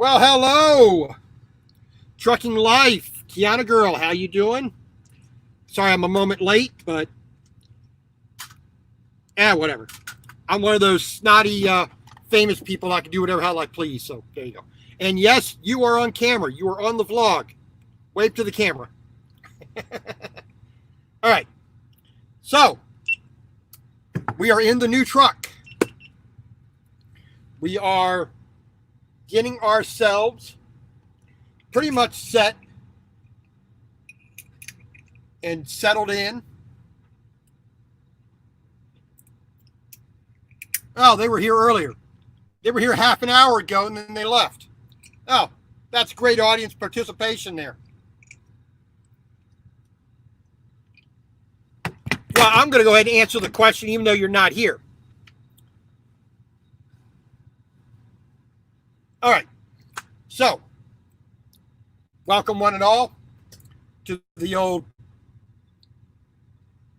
Well, hello, Trucking Life. Kiana girl, how you doing? Sorry I'm a moment late, but whatever. I'm one of those snotty, famous people. I can do whatever hell I please. So there you go. And yes, you are on camera. You are on the vlog. Wave to the camera. All right. So we are in the new truck. We are getting ourselves pretty much set and settled in. Oh, they were here earlier. They were here half an hour ago and then they left. Oh, that's great audience participation there. Well, I'm going to go ahead and answer the question even though you're not here. All right. So, welcome one and all to the old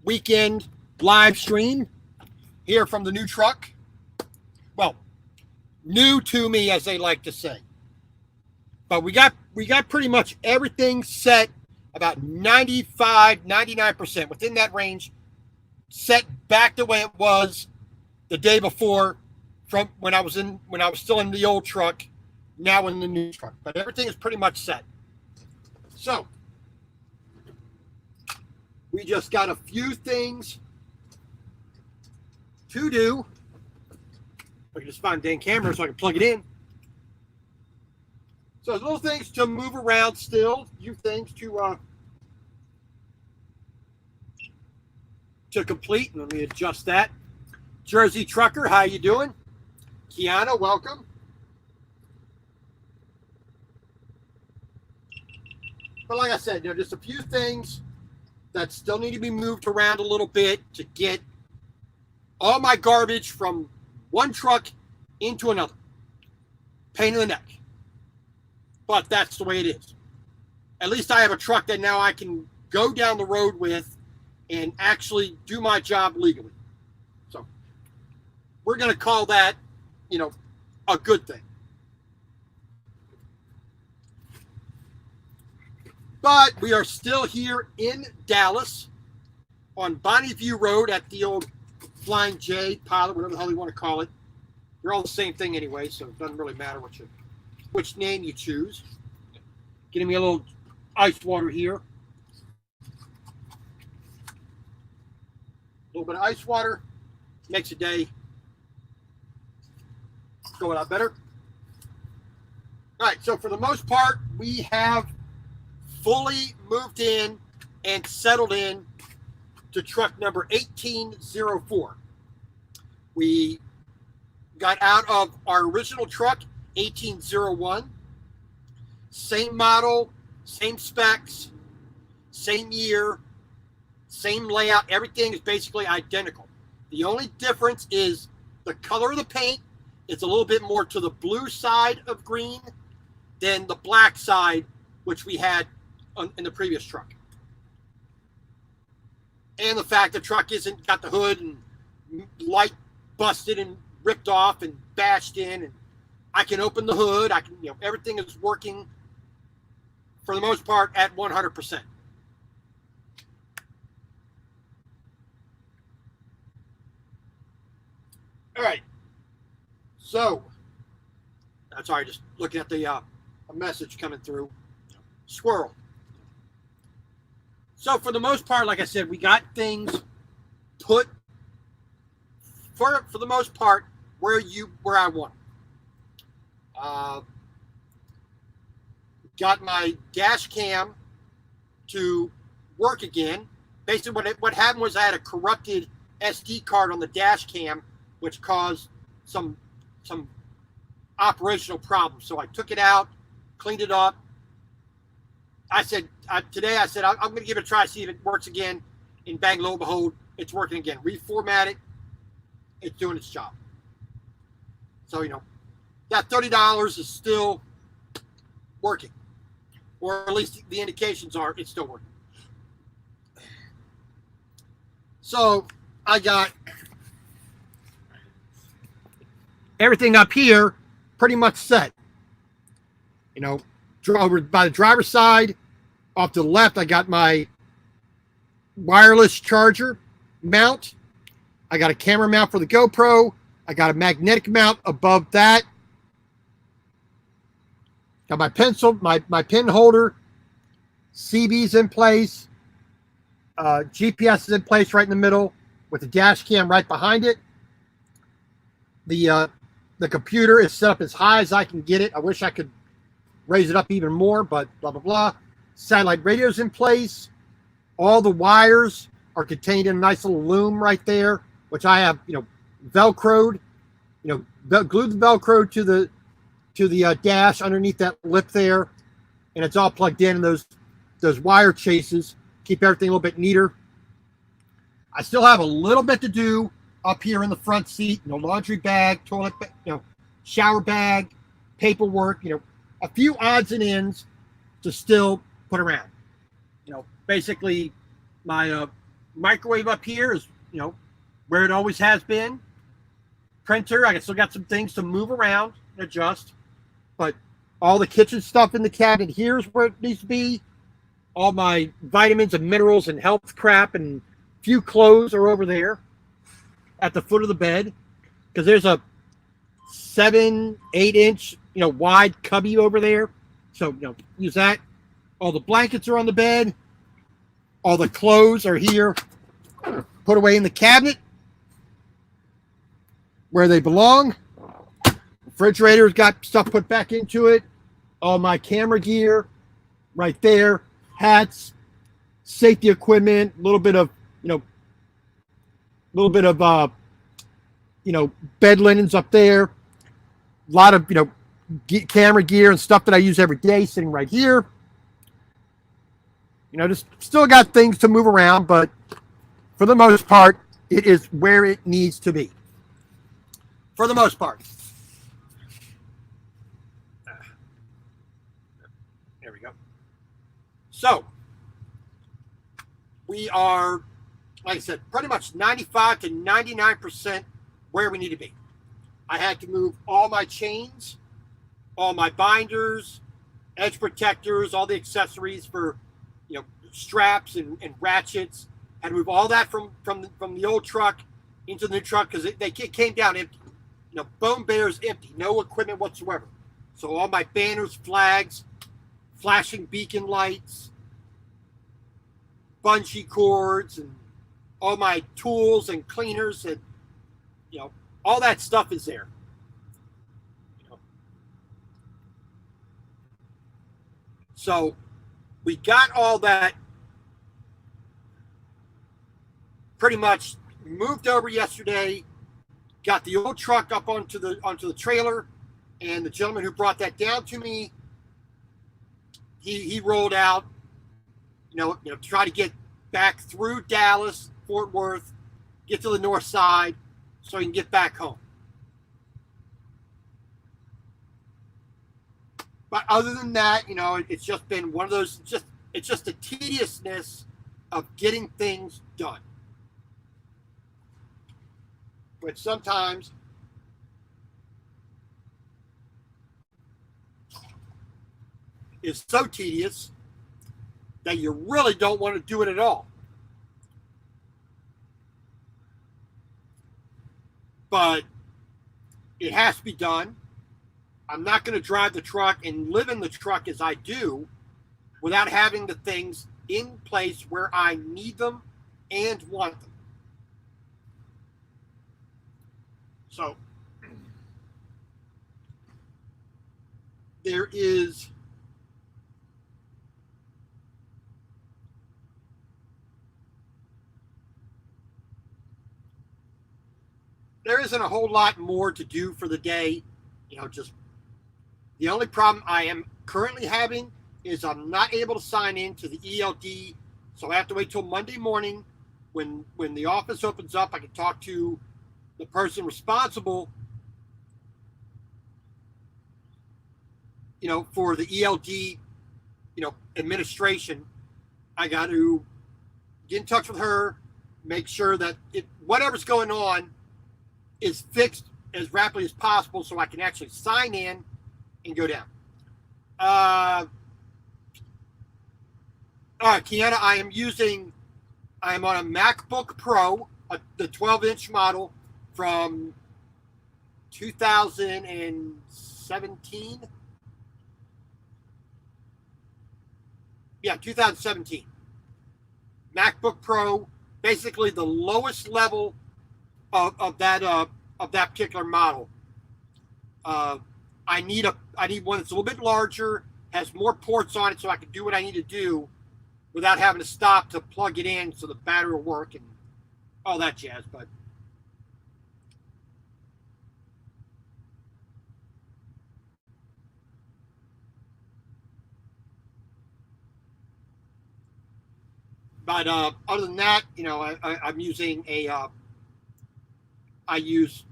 weekend live stream here from the new truck. Well, new to me, as they like to say. But we got pretty much everything set, about 95, 99% within that range, set back the way it was the day before, from when I was still in the old truck, now in the new truck. But everything is pretty much set. So we just got a few things to do. I can just find a dang camera so I can plug it in. So there's little things to move around still, few things to complete. Let me adjust that. Jersey Trucker, how you doing? Kiana, welcome. But like I said, just a few things that still need to be moved around a little bit to get all my garbage from one truck into another. Pain in the neck. But that's the way it is. At least I have a truck that now I can go down the road with and actually do my job legally. So we're going to call that, a good thing. But we are still here in Dallas on Bonnie View Road at the old Flying J, Pilot, whatever the hell you want to call it. They're all the same thing anyway, so it doesn't really matter which name you choose. Getting me a little ice water here. A little bit of ice water makes a day go a lot better. All right, so for the most part, we have fully moved in and settled in to truck number 1804. We got out of our original truck, 1801. Same model, same specs, same year, same layout. Everything is basically identical. The only difference is the color of the paint. It's a little bit more to the blue side of green than the black side, which we had in the previous truck. And the fact the truck isn't got the hood and light busted and ripped off and bashed in, and I can open the hood. I can, everything is working for the most part at 100%. All right. So, I'm sorry, just looking at the a message coming through. Squirrel. So for the most part, like I said, we got things put for the most part where I want. Got my dash cam to work again. Basically, what happened was I had a corrupted SD card on the dash cam, which caused some operational problems. So I took it out, cleaned it up. Today I said I'm going to give it a try, see if it works again. And bang, lo and behold, it's working again. Reformat it. It's doing its job. So, that $30 is still working. Or at least the indications are it's still working. So I got everything up here pretty much set. You know, over by the driver's side, off to the left, I got my wireless charger mount. I got a camera mount for the GoPro. I got a magnetic mount above that. Got my pencil, my pen holder. CB's in place. GPS is in place right in the middle with the dash cam right behind it. The computer is set up as high as I can get it. I wish I could raise it up even more, but blah, blah, blah. Satellite radio's in place. All the wires are contained in a nice little loom right there, which I have, Velcroed, glued the Velcro to the dash underneath that lip there, and it's all plugged in those wire chases. Keep everything a little bit neater. I still have a little bit to do up here in the front seat. Laundry bag, toilet, shower bag, paperwork. A few odds and ends to still put around. Basically, my microwave up here is where it always has been. Printer, I still got some things to move around and adjust, but all the kitchen stuff in the cabinet here is where it needs to be. All my vitamins and minerals and health crap and few clothes are over there at the foot of the bed, because there's a 7-8 inch wide cubby over there, so use that. All the blankets are on the bed. All the clothes are here, put away in the cabinet where they belong. Refrigerator's got stuff put back into it. All my camera gear right there. Hats, safety equipment, a little bit of bed linens up there. A lot of camera gear and stuff that I use every day sitting right here. Just still got things to move around, but for the most part, it is where it needs to be. For the most part. There we go. So, we are, like I said, pretty much 95 to 99% where we need to be. I had to move all my chains, all my binders, edge protectors, all the accessories for straps and ratchets. Had to move all that from the old truck into the new truck because it came down empty. Bone bear's empty, no equipment whatsoever. So all my banners, flags, flashing beacon lights, bungee cords, and all my tools and cleaners, and all that stuff is there. So we got all that pretty much moved over yesterday. Got the old truck up onto the trailer, and the gentleman who brought that down to me, he rolled out, try to get back through Dallas, Fort Worth, get to the north side, so he can get back home. But other than that, it's just been one of those. It's just the tediousness of getting things done. But sometimes is so tedious that you really don't want to do it at all. But it has to be done. I'm not going to drive the truck and live in the truck as I do without having the things in place where I need them and want them. So there isn't a whole lot more to do for the day. Just the only problem I am currently having is I'm not able to sign in to the ELD, so I have to wait till Monday morning when the office opens up. I can talk to the person responsible, for the ELD, administration. I got to get in touch with her, make sure that whatever's going on is fixed as rapidly as possible so I can actually sign in and go down. All right, Kiana, I am on a MacBook Pro, the 12-inch model from 2017. Yeah, 2017. MacBook Pro, basically the lowest level of that particular model. I need one that's a little bit larger, has more ports on it, so I can do what I need to do without having to stop to plug it in so the battery will work and all that jazz. But other than that, I'm using I use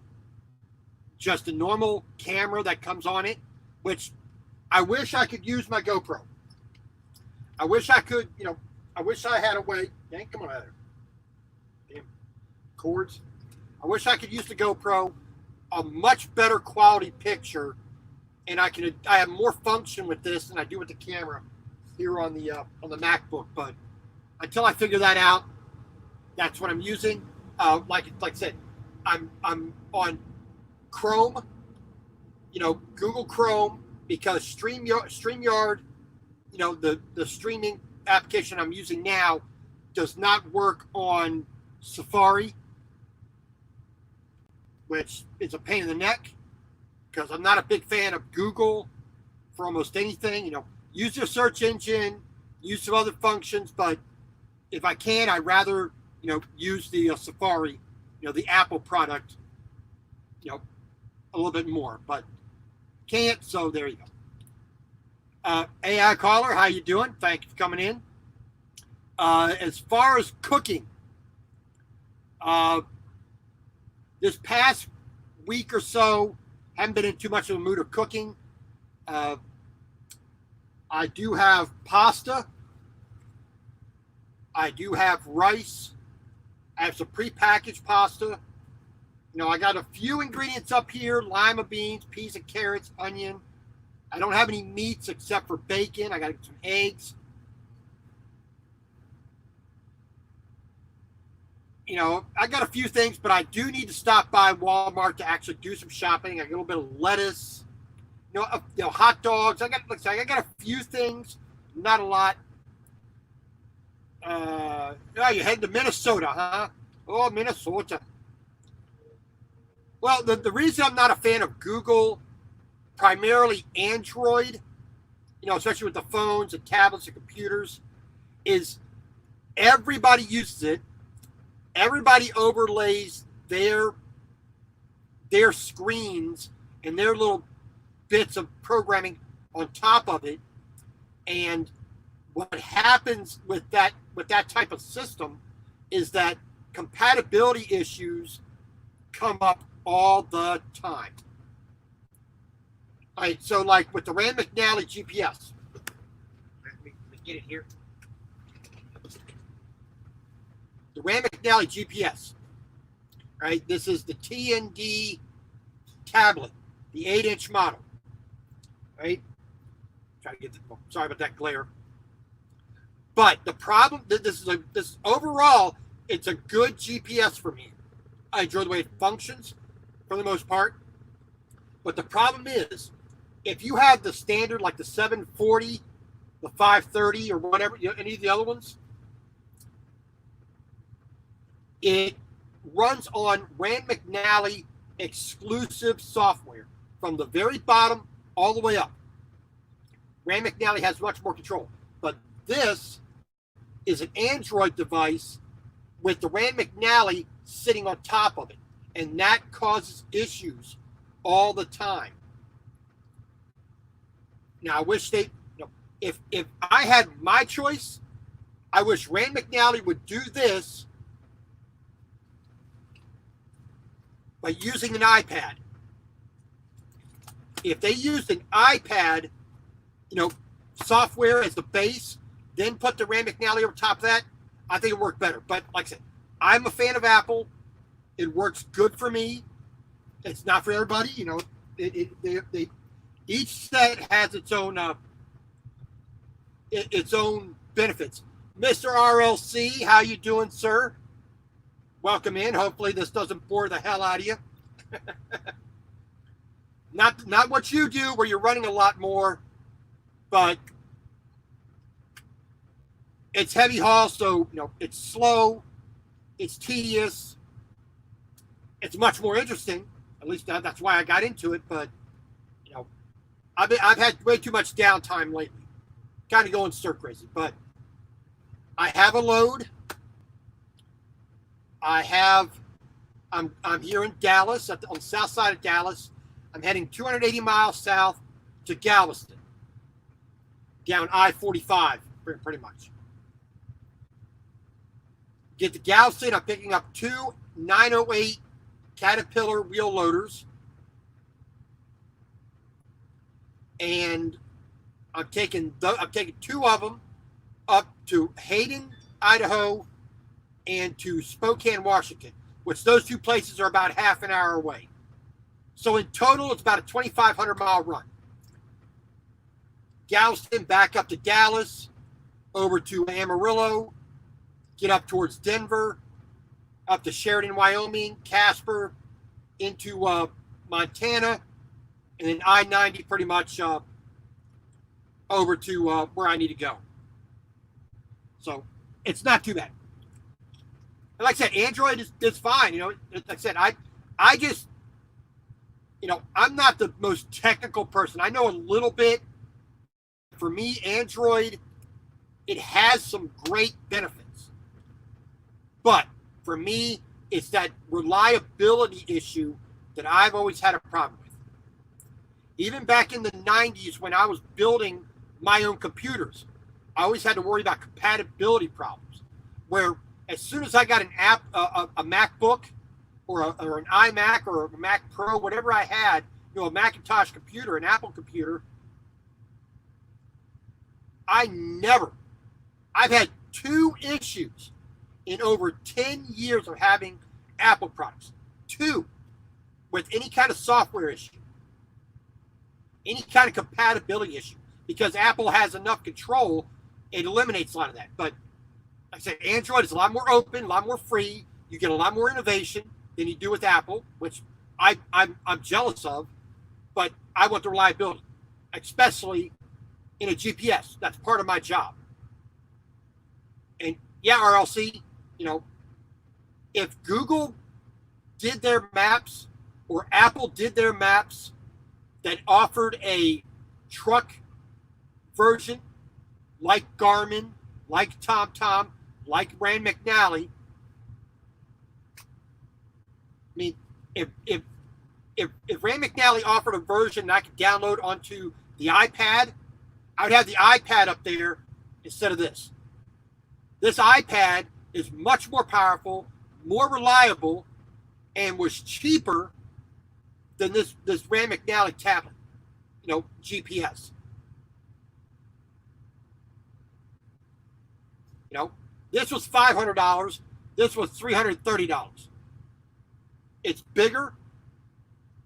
just a normal camera that comes on it, which I wish I could use my GoPro. I wish I could, I wish I had a way. Dang, come on out there. Damn cords. I wish I could use the GoPro, a much better quality picture, and I have more function with this than I do with the camera here on the MacBook. But until I figure that out, that's what I'm using. Like I said, I'm on Chrome, Google Chrome, because StreamYard, the streaming application I'm using now does not work on Safari, which is a pain in the neck because I'm not a big fan of Google for almost anything. Use their search engine, use some other functions, but if I can, I'd rather, use the Safari, the Apple product, a little bit more, but can't, so there you go. AI caller, how you doing? Thank you for coming in. As far as cooking, this past week or so, haven't been in too much of a mood of cooking. I do have pasta. I do have rice. I have some prepackaged pasta. I got a few ingredients up here: lima beans, peas and carrots, onion. I don't have any meats except for bacon. I got some eggs. I got a few things, but I do need to stop by Walmart to actually do some shopping. I got a little bit of lettuce, hot dogs. I got a few things, not a lot. You're heading to Minnesota, huh? Oh, Minnesota. Well, the reason I'm not a fan of Google, primarily Android, especially with the phones and tablets and computers, is everybody uses it. Everybody overlays their screens and their little bits of programming on top of it. And what happens with that type of system is that compatibility issues come up all the time. All right, so like with the Rand McNally GPS, let me get it here. The Rand McNally GPS, right? This is the TND tablet, the 8-inch model, right? Try to get sorry about that glare. But the problem, this overall, it's a good GPS for me. I enjoy the way it functions for the most part. But the problem is, if you have the standard, like the 740, the 530, or whatever, any of the other ones, it runs on Rand McNally exclusive software from the very bottom all the way up. Rand McNally has much more control. But this is an Android device with the Rand McNally sitting on top of it. And that causes issues all the time. Now, I wish if I had my choice, I wish Rand McNally would do this by using an iPad. If they used an iPad, software as the base, then put the Rand McNally over top of that, I think it would work better. But like I said, I'm a fan of Apple. It works good for me. It's not for everybody. Each set has its own its own benefits. Mr. RLC, how you doing, sir? Welcome in. Hopefully this doesn't bore the hell out of you. Not what you do, where you're running a lot more, but it's heavy haul, so it's slow, it's tedious, it's much more interesting. At least that's why I got into it. But I've had way too much downtime lately, kind of going stir crazy. But I have a load. I'm here in Dallas, on the south side of Dallas. I'm heading 280 miles south to Galveston, down I-45, pretty much. Get to Galveston, I'm picking up two 908 Caterpillar wheel loaders. And I'm taking two of them up to Hayden, Idaho, and to Spokane, Washington, which those two places are about half an hour away. So in total, it's about a 2,500-mile run. Galveston, back up to Dallas, over to Amarillo, get up towards Denver, up to Sheridan, Wyoming, Casper, into Montana, and then I-90 pretty much over to where I need to go. So it's not too bad. And like I said, Android is fine. Like I said, I just, I'm not the most technical person. I know a little bit. For me, Android, it has some great benefits. But for me, it's that reliability issue that I've always had a problem with. Even back in the 90s when I was building my own computers, I always had to worry about compatibility problems, where as soon as I got an app, a MacBook or an iMac or a Mac Pro, whatever I had, a Macintosh computer, an Apple computer, I've had two issues in over 10 years of having Apple products. Two, with any kind of software issue, any kind of compatibility issue, because Apple has enough control, it eliminates a lot of that. But like I said, Android is a lot more open, a lot more free. You get a lot more innovation than you do with Apple, which I'm jealous of, but I want the reliability, especially in a GPS. That's part of my job. And yeah, RLC, if Google did their maps or Apple did their maps that offered a truck version like Garmin, like TomTom, like Rand McNally, I mean, if Rand McNally offered a version that I could download onto the iPad, I would have the iPad up there instead of this. This iPad is much more powerful, more reliable, and was cheaper than this Rand McNally tablet, GPS. This was $500. This was $330. It's bigger.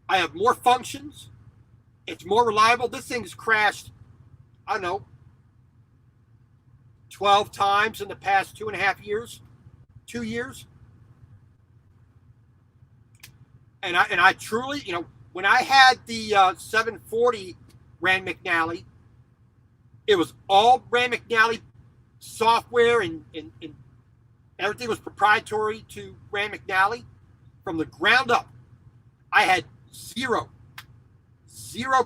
I have more functions. It's more reliable. This thing's crashed, I don't know, 12 times in the past 2.5 years, 2 years. And I truly, when I had the 740 Rand McNally, it was all Rand McNally software and everything was proprietary to Rand McNally from the ground up. I had zero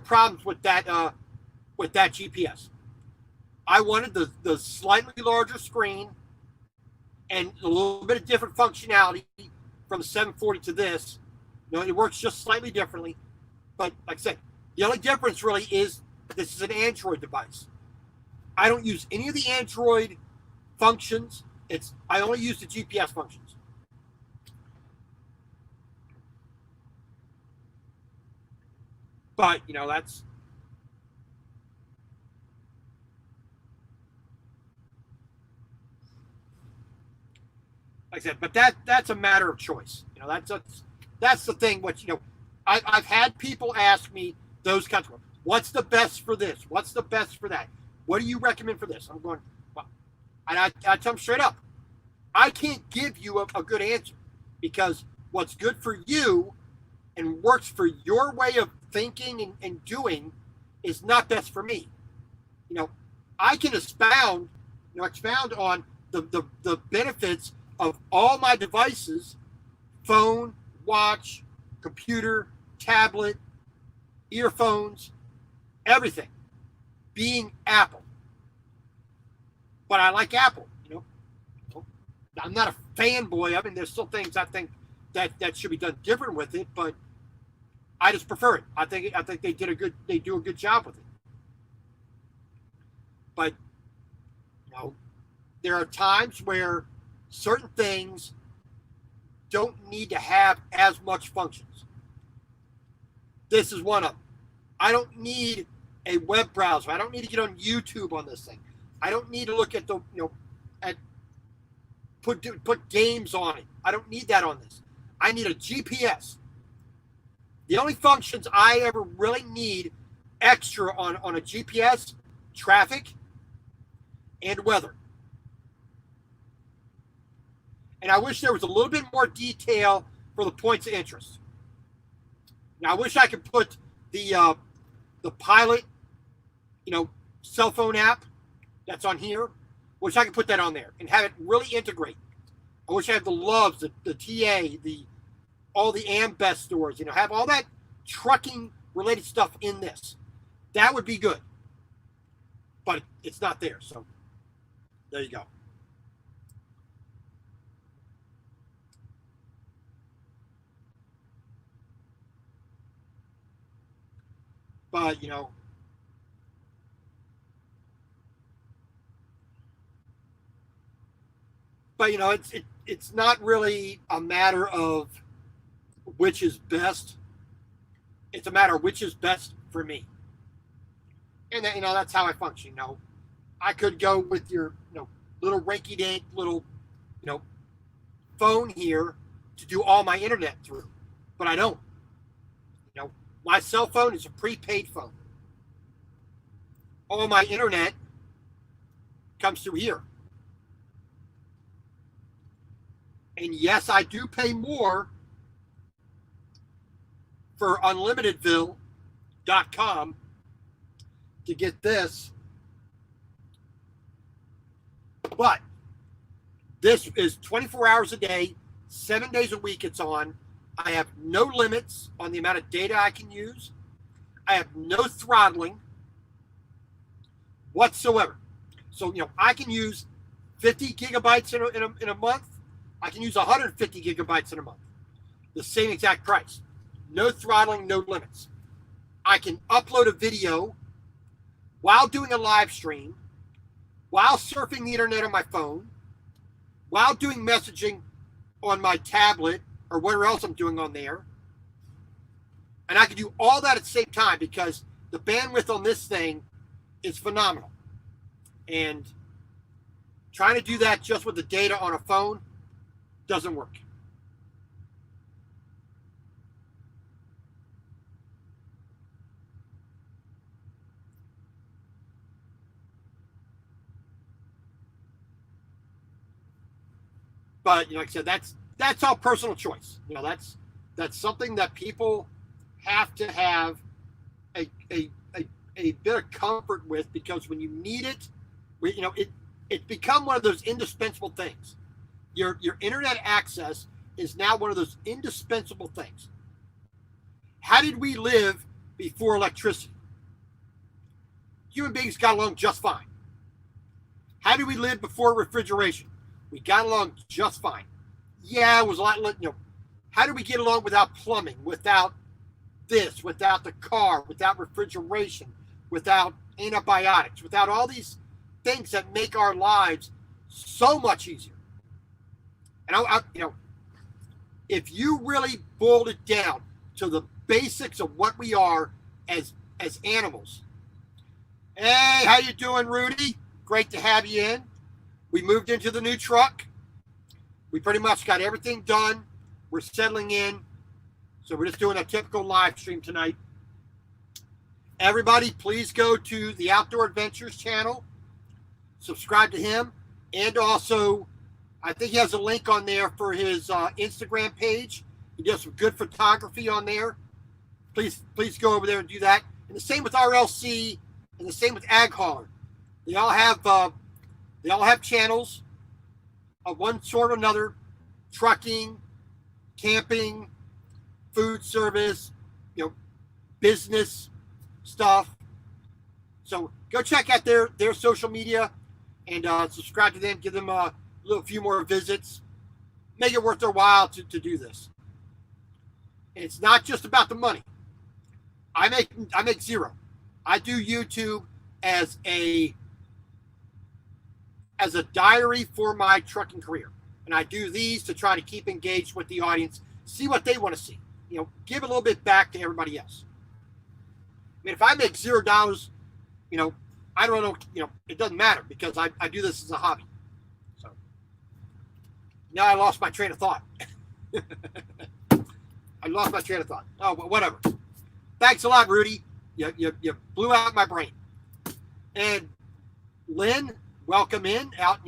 problems with that GPS. I wanted the slightly larger screen and a little bit of different functionality from the 740 to this. It works just slightly differently. But like I said, the only difference really is this is an Android device. I don't use any of the Android functions. I only use the GPS functions. But, that's... Like I said, but that's a matter of choice. That's the thing. I've had people ask me those kinds of questions. What's the best for this? What's the best for that? what do you recommend for this? I'm going, well, and I tell them straight up, I can't give you a good answer, because what's good for you and works for your way of thinking and doing is not best for me. I can expound on the benefits of all my devices, phone, watch, computer, tablet, earphones, everything being Apple. But I like Apple. I'm not a fanboy. I mean, there's still things I think that should be done different with it, but I just prefer it. I think they do a good job with it. But there are times where certain things don't need to have as much functions. This is one of them. I don't need a web browser. I don't need to get on YouTube on this thing. I don't need to look at put games on it. I don't need that on this. I need a GPS. The only functions I ever really need extra on a GPS, traffic, and weather. And I wish there was a little bit more detail for the points of interest. Now, I wish I could put the Pilot, cell phone app that's on here. Wish I could put that on there and have it really integrate. I wish I had the Loves, the TA, all the Ambest stores, have all that trucking related stuff in this. That would be good. But it's not there, so there you go. But, it's not really a matter of which is best. It's a matter of which is best for me. And that's how I function. I could go with your little rinky-dink little phone here to do all my internet through, but I don't. My cell phone is a prepaid phone. All my internet comes through here. And yes, I do pay more for unlimitedville.com to get this. But this is 24 hours a day, 7 days a week it's on. I have no limits on the amount of data I can use. I have no throttling whatsoever. So, I can use 50 gigabytes in a month. I can use 150 gigabytes in a month. The same exact price. No throttling, no limits. I can upload a video while doing a live stream, while surfing the internet on my phone, while doing messaging on my tablet or whatever else I'm doing on there. And I can do all that at the same time because the bandwidth on this thing is phenomenal. And trying to do that just with the data on a phone doesn't work. But like I said, that's all personal choice. That's something that people have to have a bit of comfort with, because when you need it, it's become one of those indispensable things. Your internet access is now one of those indispensable things. How did we live before electricity? Human beings got along just fine. How did we live before refrigeration? We got along just fine. Yeah, it was a lot. How did we get along without plumbing, without this, without the car, without refrigeration, without antibiotics, without all these things that make our lives so much easier? And if you really boiled it down to the basics of what we are as animals. Hey, how you doing, Rudy? Great to have you in. We moved into the new truck. We pretty much got everything done. We're settling in. So we're just doing a typical live stream tonight. Everybody, please go to the Outdoor Adventures channel, subscribe to him, and also I think he has a link on there for his Instagram page. He does some good photography on there. Please go over there and do that. And the same with RLC, and the same with Ag Hauler. They all have channels of one sort or another: trucking, camping, food service, business stuff. So go check out their social media and subscribe to them. Give them a few more visits. Make it worth their while to do this. And it's not just about the money. I make zero. I do YouTube as a diary for my trucking career, and I do these to try to keep engaged with the audience, see what they want to see. Give a little bit back to everybody else. I mean, if I make $0, I don't know, it doesn't matter because I do this as a hobby. So now I lost my train of thought. Oh, but whatever. Thanks a lot, Rudy. You blew out my brain. And Lynn, welcome in, out,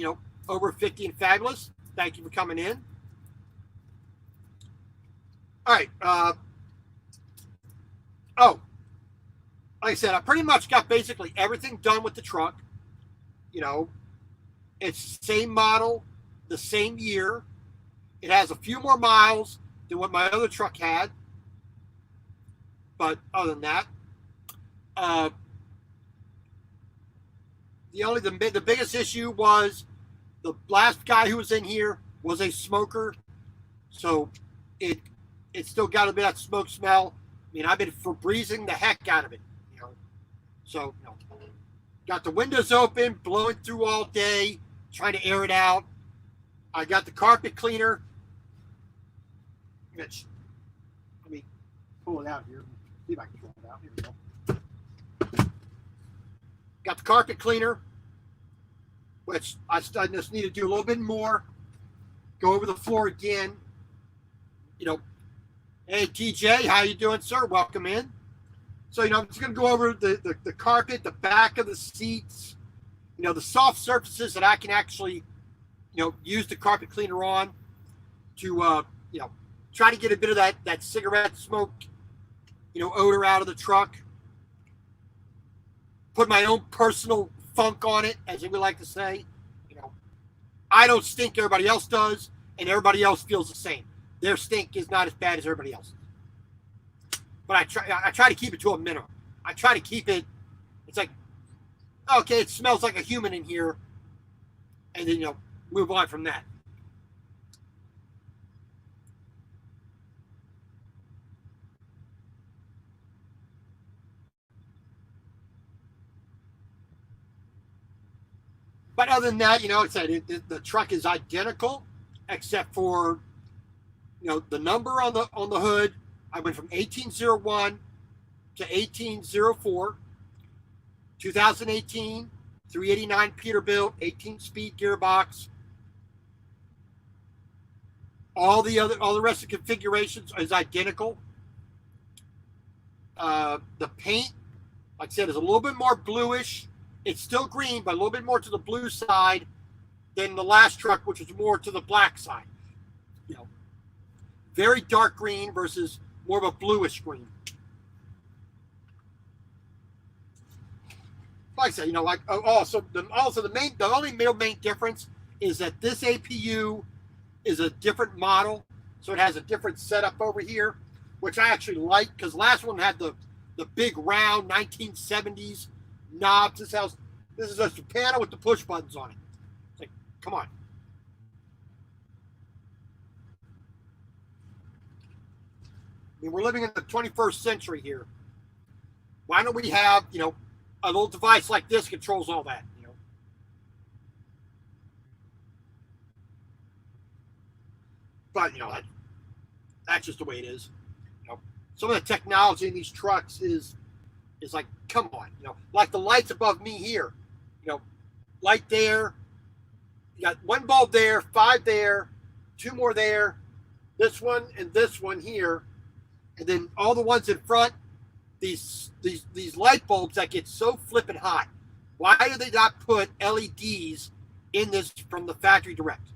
over 50 and fabulous. Thank you for coming in. All right. Like I said, I pretty much got basically everything done with the truck. It's the same model, the same year. It has a few more miles than what my other truck had. But other than that, the biggest issue was the last guy who was in here was a smoker, so it still got a bit of smoke smell. I mean, I've been Febrezing the heck out of it, So got the windows open, blowing through all day, trying to air it out. I got the carpet cleaner. Mitch, let me pull it out here. See if I can pull it out. Here we go. Got the carpet cleaner, which I just need to do a little bit more. Go over the floor again. Hey, TJ, how you doing, sir? Welcome in. So, I'm just going to go over the carpet, the back of the seats, the soft surfaces that I can actually, use the carpet cleaner on to, try to get a bit of that cigarette smoke, odor out of the truck. Put my own personal funk on it, as we would like to say. I don't stink, everybody else does, and everybody else feels the same. Their stink is not as bad as everybody else's. But I try to keep it to a minimum. I try to keep it, it's like, okay, it smells like a human in here, and then, move on from that. But other than that, the truck is identical, except for, the number on the hood. I went from 1801 to 1804, 2018, 389 Peterbilt, 18-speed gearbox. All the rest of the configurations is identical. The paint, like I said, is a little bit more bluish. It's still green, but a little bit more to the blue side than the last truck, which was more to the black side. Very dark green versus more of a bluish green. Like I said, the only main difference is that this APU is a different model, so it has a different setup over here, which I actually like because the last one had the big round 1970s knobs. This is a panel with the push buttons on it. It's like, come on. I mean, we're living in the 21st century here. Why don't we have, a little device like this controls all that, But, that's just the way it is. Some of the technology in these trucks is like, come on, like the lights above me here, light there, you got one bulb there, 5 there, 2 more there, this one and this one here. And then all the ones in front, these light bulbs that get so flippin' hot. Why do they not put LEDs in this from the factory direct?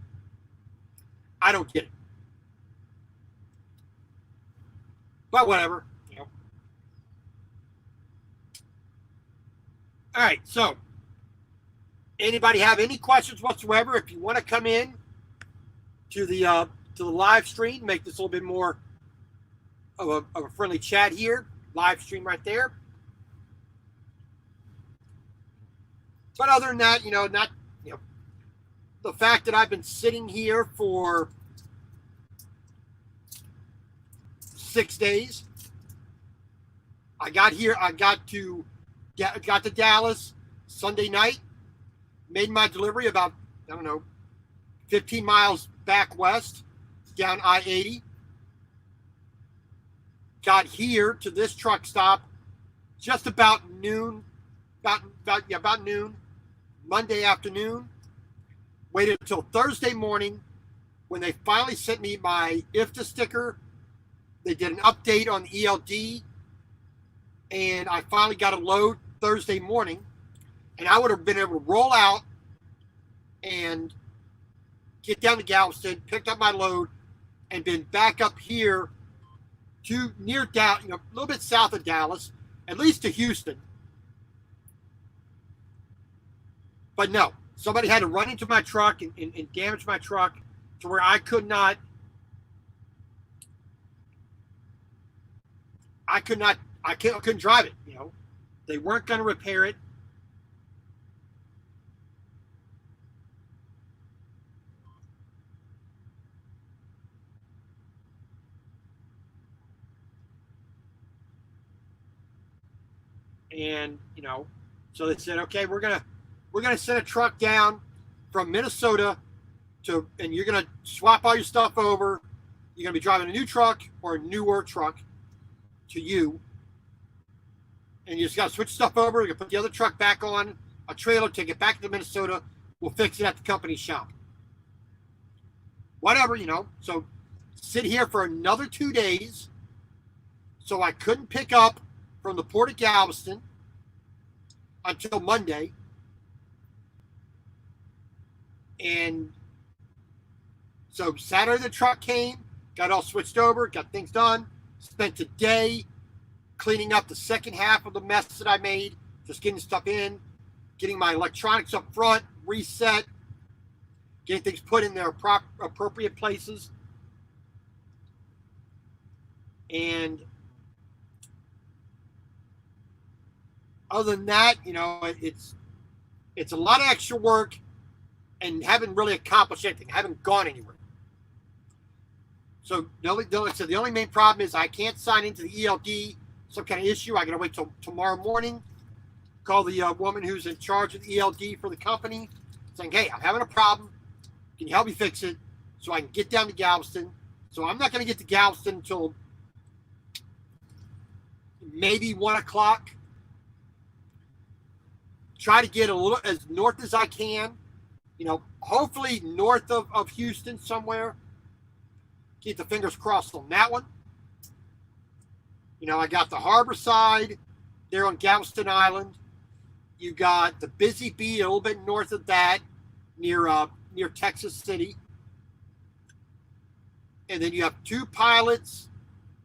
I don't get it. But whatever. You know. All right, so anybody have any questions whatsoever? If you want to come in to the live stream, make this a little bit more of a friendly chat here. Live stream right there. But other than that, not the fact that I've been sitting here for 6 days. I got to Dallas Sunday night, made my delivery about, 15 miles back west down I-80. Got here to this truck stop just about noon, about noon, Monday afternoon. Waited until Thursday morning when they finally sent me my IFTA sticker. They did an update on the ELD, and I finally got a load Thursday morning, and I would have been able to roll out and get down to Galveston, picked up my load, and been back up here to near Dallas, a little bit south of Dallas, at least to Houston. But no, somebody had to run into my truck and damage my truck to where I couldn't drive it. They weren't going to repair it. And, so they said, okay, we're gonna send a truck down from Minnesota and you're gonna swap all your stuff over. You're gonna be driving a new truck or a newer truck to you. And you just gotta switch stuff over. You're gonna put the other truck back on a trailer, take it back to Minnesota. We'll fix it at the company shop. Whatever, So sit here for another 2 days. So I couldn't pick up from the Port of Galveston until Monday. And so Saturday the truck came, got all switched over, got things done, spent a day cleaning up the second half of the mess that I made, just getting stuff in, getting my electronics up front, reset, getting things put in their appropriate places. And other than that, it's a lot of extra work and haven't really accomplished anything. I haven't gone anywhere. So the only main problem is I can't sign into the ELD, some kind of issue. I got to wait till tomorrow morning, call the woman who's in charge of the ELD for the company, saying, hey, I'm having a problem. Can you help me fix it so I can get down to Galveston? So I'm not going to get to Galveston until maybe 1 o'clock. Try to get a little as north as I can, hopefully north of Houston somewhere. Keep the fingers crossed on that one. I got the harbor side there on Galveston Island. You got the Busy Bee a little bit north of that, near Texas City. And then you have 2 pilots,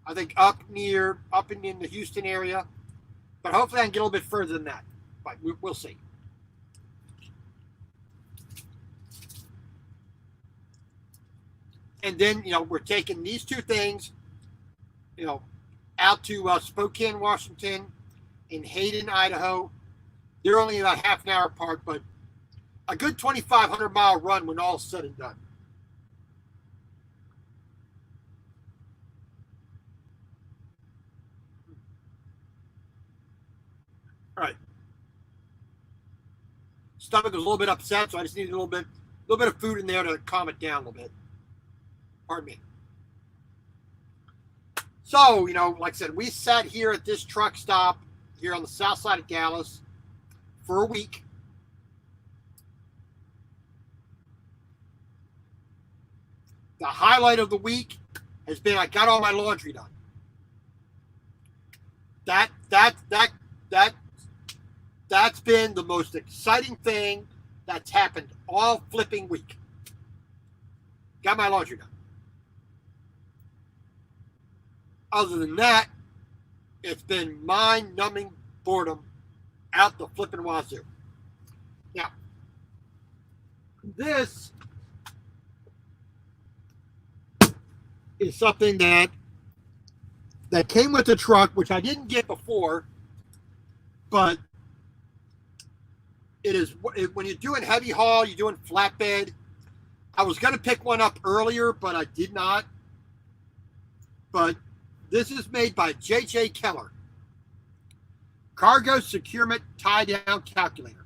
I think up in the Houston area. But hopefully I can get a little bit further than that. But we'll see. And then, we're taking these 2 things, out to Spokane, Washington, and Hayden, Idaho. They're only about half an hour apart, but a good 2,500-mile run when all is said and done. All right. Stomach was a little bit upset, so I just needed a little bit of food in there to calm it down a little bit. Pardon me. So, like I said, we sat here at this truck stop here on the south side of Dallas for a week. The highlight of the week has been I got all my laundry done. That that's been the most exciting thing that's happened all flipping week. Got my laundry done. Other than that, it's been mind-numbing boredom out the flipping wazoo. Now, this is something that came with the truck, which I didn't get before, but when you're doing heavy haul, you're doing flatbed. I was going to pick one up earlier, but I did not. But this is made by J.J. Keller. Cargo Securement Tie-Down Calculator.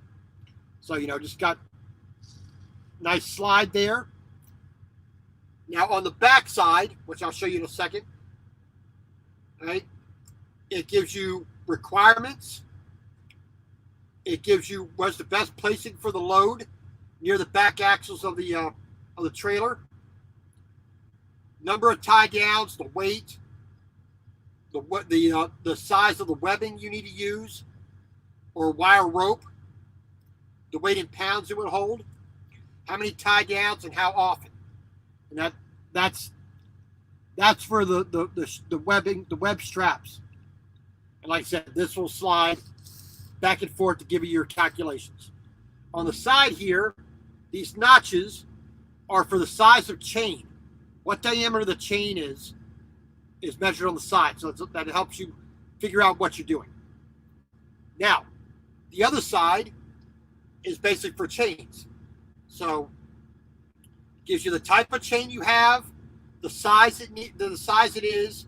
So, just got nice slide there. Now, on the back side, which I'll show you in a second, right, it gives you requirements. It gives you what's the best placing for the load near the back axles of the trailer. Number of tie downs, the weight, the size of the webbing you need to use, or wire rope, the weight in pounds it would hold, how many tie downs and how often. And that's for the webbing, the web straps. And like I said, this will slide back and forth to give you your calculations. On the side here, these notches are for the size of chain. What diameter the chain is measured on the side. So that helps you figure out what you're doing. Now, the other side is basically for chains. So it gives you the type of chain you have, the size it is,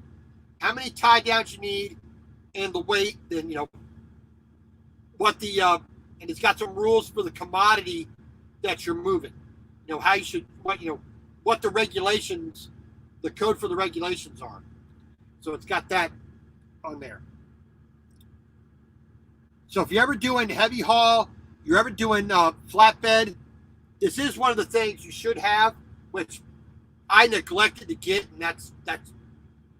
how many tie downs you need, and the weight. Then what and it's got some rules for the commodity that you're moving. How you should what the regulations, the code for the regulations are. So it's got that on there. So if you're ever doing heavy haul, you're ever doing flatbed, this is one of the things you should have, which I neglected to get, and that's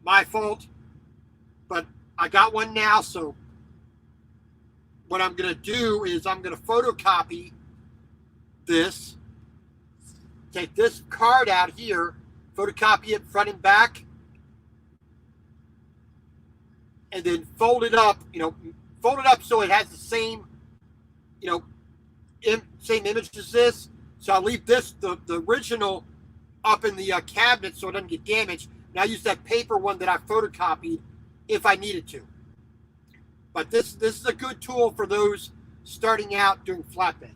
my fault. But I got one now, so what I'm going to do is I'm going to photocopy this, take this card out here, photocopy it front and back, and then fold it up so it has the same, same image as this. So I'll leave this, the original, up in the cabinet so it doesn't get damaged. And I use that paper one that I photocopied if I needed to. But this is a good tool for those starting out doing flatbed.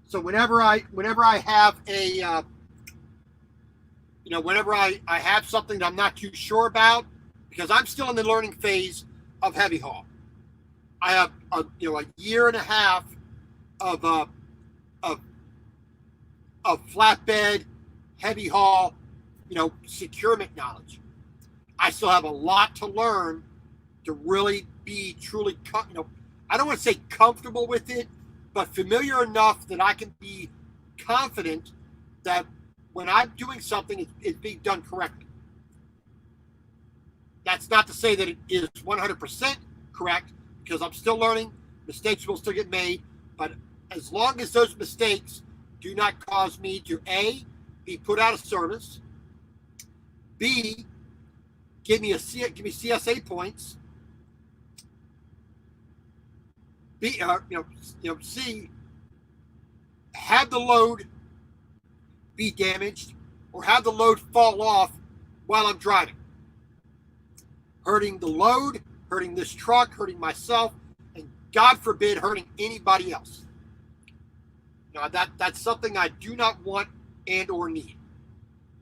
So whenever I have a whenever I have something that I'm not too sure about, because I'm still in the learning phase of heavy haul. I have a year and a half of flatbed, heavy haul, securement knowledge. I still have a lot to learn to really be truly, I don't want to say comfortable with it, but familiar enough that I can be confident that when I'm doing something, it's being done correctly. That's not to say that it is 100% correct, because I'm still learning. Mistakes will still get made, but as long as those mistakes do not cause me to A, be put out of service, B, give me CSA points, B, C, have the load be damaged or have the load fall off while I'm driving, hurting the load, hurting this truck, hurting myself, and God forbid hurting anybody else. That's something I do not want and or need.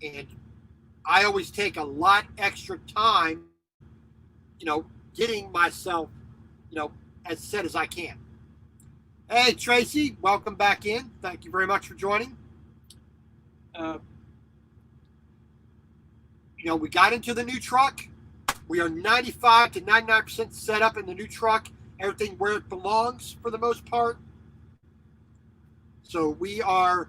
And I always take a lot extra time, getting myself, as set as I can. Hey, Tracy, welcome back in. Thank you very much for joining. We got into the new truck. We are 95 to 99% set up in the new truck. Everything where it belongs for the most part. So we're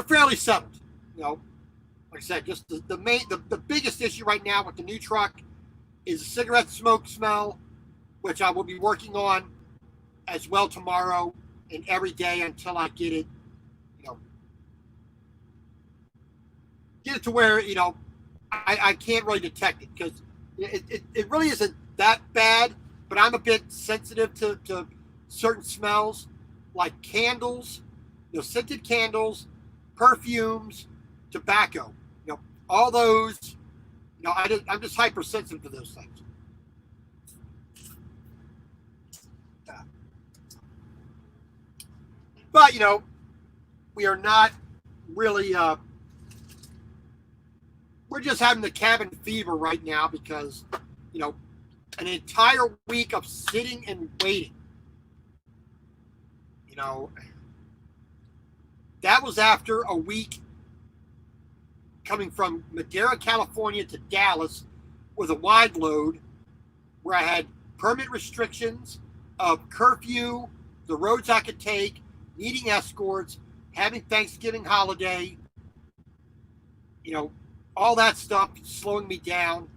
fairly settled. Like like I said, just the biggest issue right now with the new truck is the cigarette smoke smell, which I will be working on as well tomorrow and every day until I get it, get it to where, I can't really detect it, because it really isn't that bad, but I'm a bit sensitive to certain smells, like candles, scented candles, perfumes, tobacco, all those, I'm just hypersensitive to those things. But, we are not really, we're just having the cabin fever right now because, an entire week of sitting and waiting. That was after a week coming from Madera, California to Dallas with a wide load where I had permit restrictions of curfew, the roads I could take, needing escorts, having Thanksgiving holiday, all that stuff slowing me down.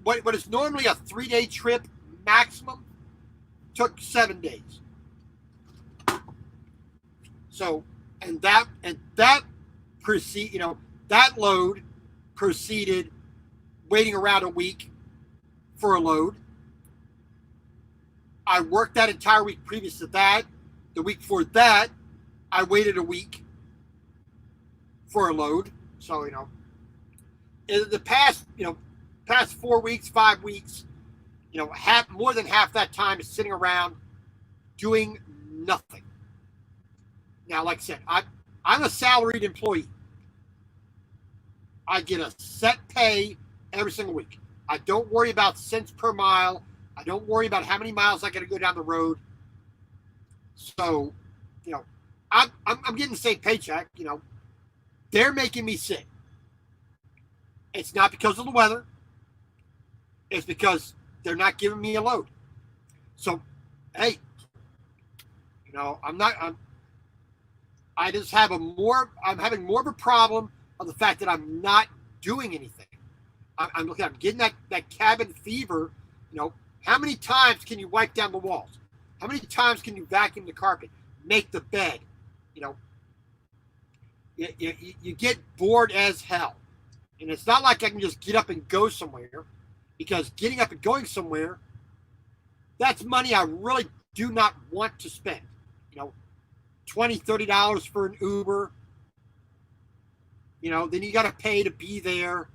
What is normally a 3-day trip maximum took 7 days. So, and that that load proceeded waiting around a week for a load. I worked that entire week previous to that. The week before that, I waited a week for a load. So, in the past 4 weeks, 5 weeks, more than half that time is sitting around doing nothing. Now, like I said, I'm a salaried employee. I get a set pay every single week. I don't worry about cents per mile. I don't worry about how many miles I got to go down the road. So, I'm getting the same paycheck. They're making me sick. It's not because of the weather. It's because they're not giving me a load. So, hey, I'm having more of a problem of the fact that I'm not doing anything. I'm getting that cabin fever. How many times can you wipe down the walls? How many times can you vacuum the carpet, make the bed? You get bored as hell. And it's not like I can just get up and go somewhere, because getting up and going somewhere, that's money I really do not want to spend. $20, $30 for an Uber. Then you got to pay to be there.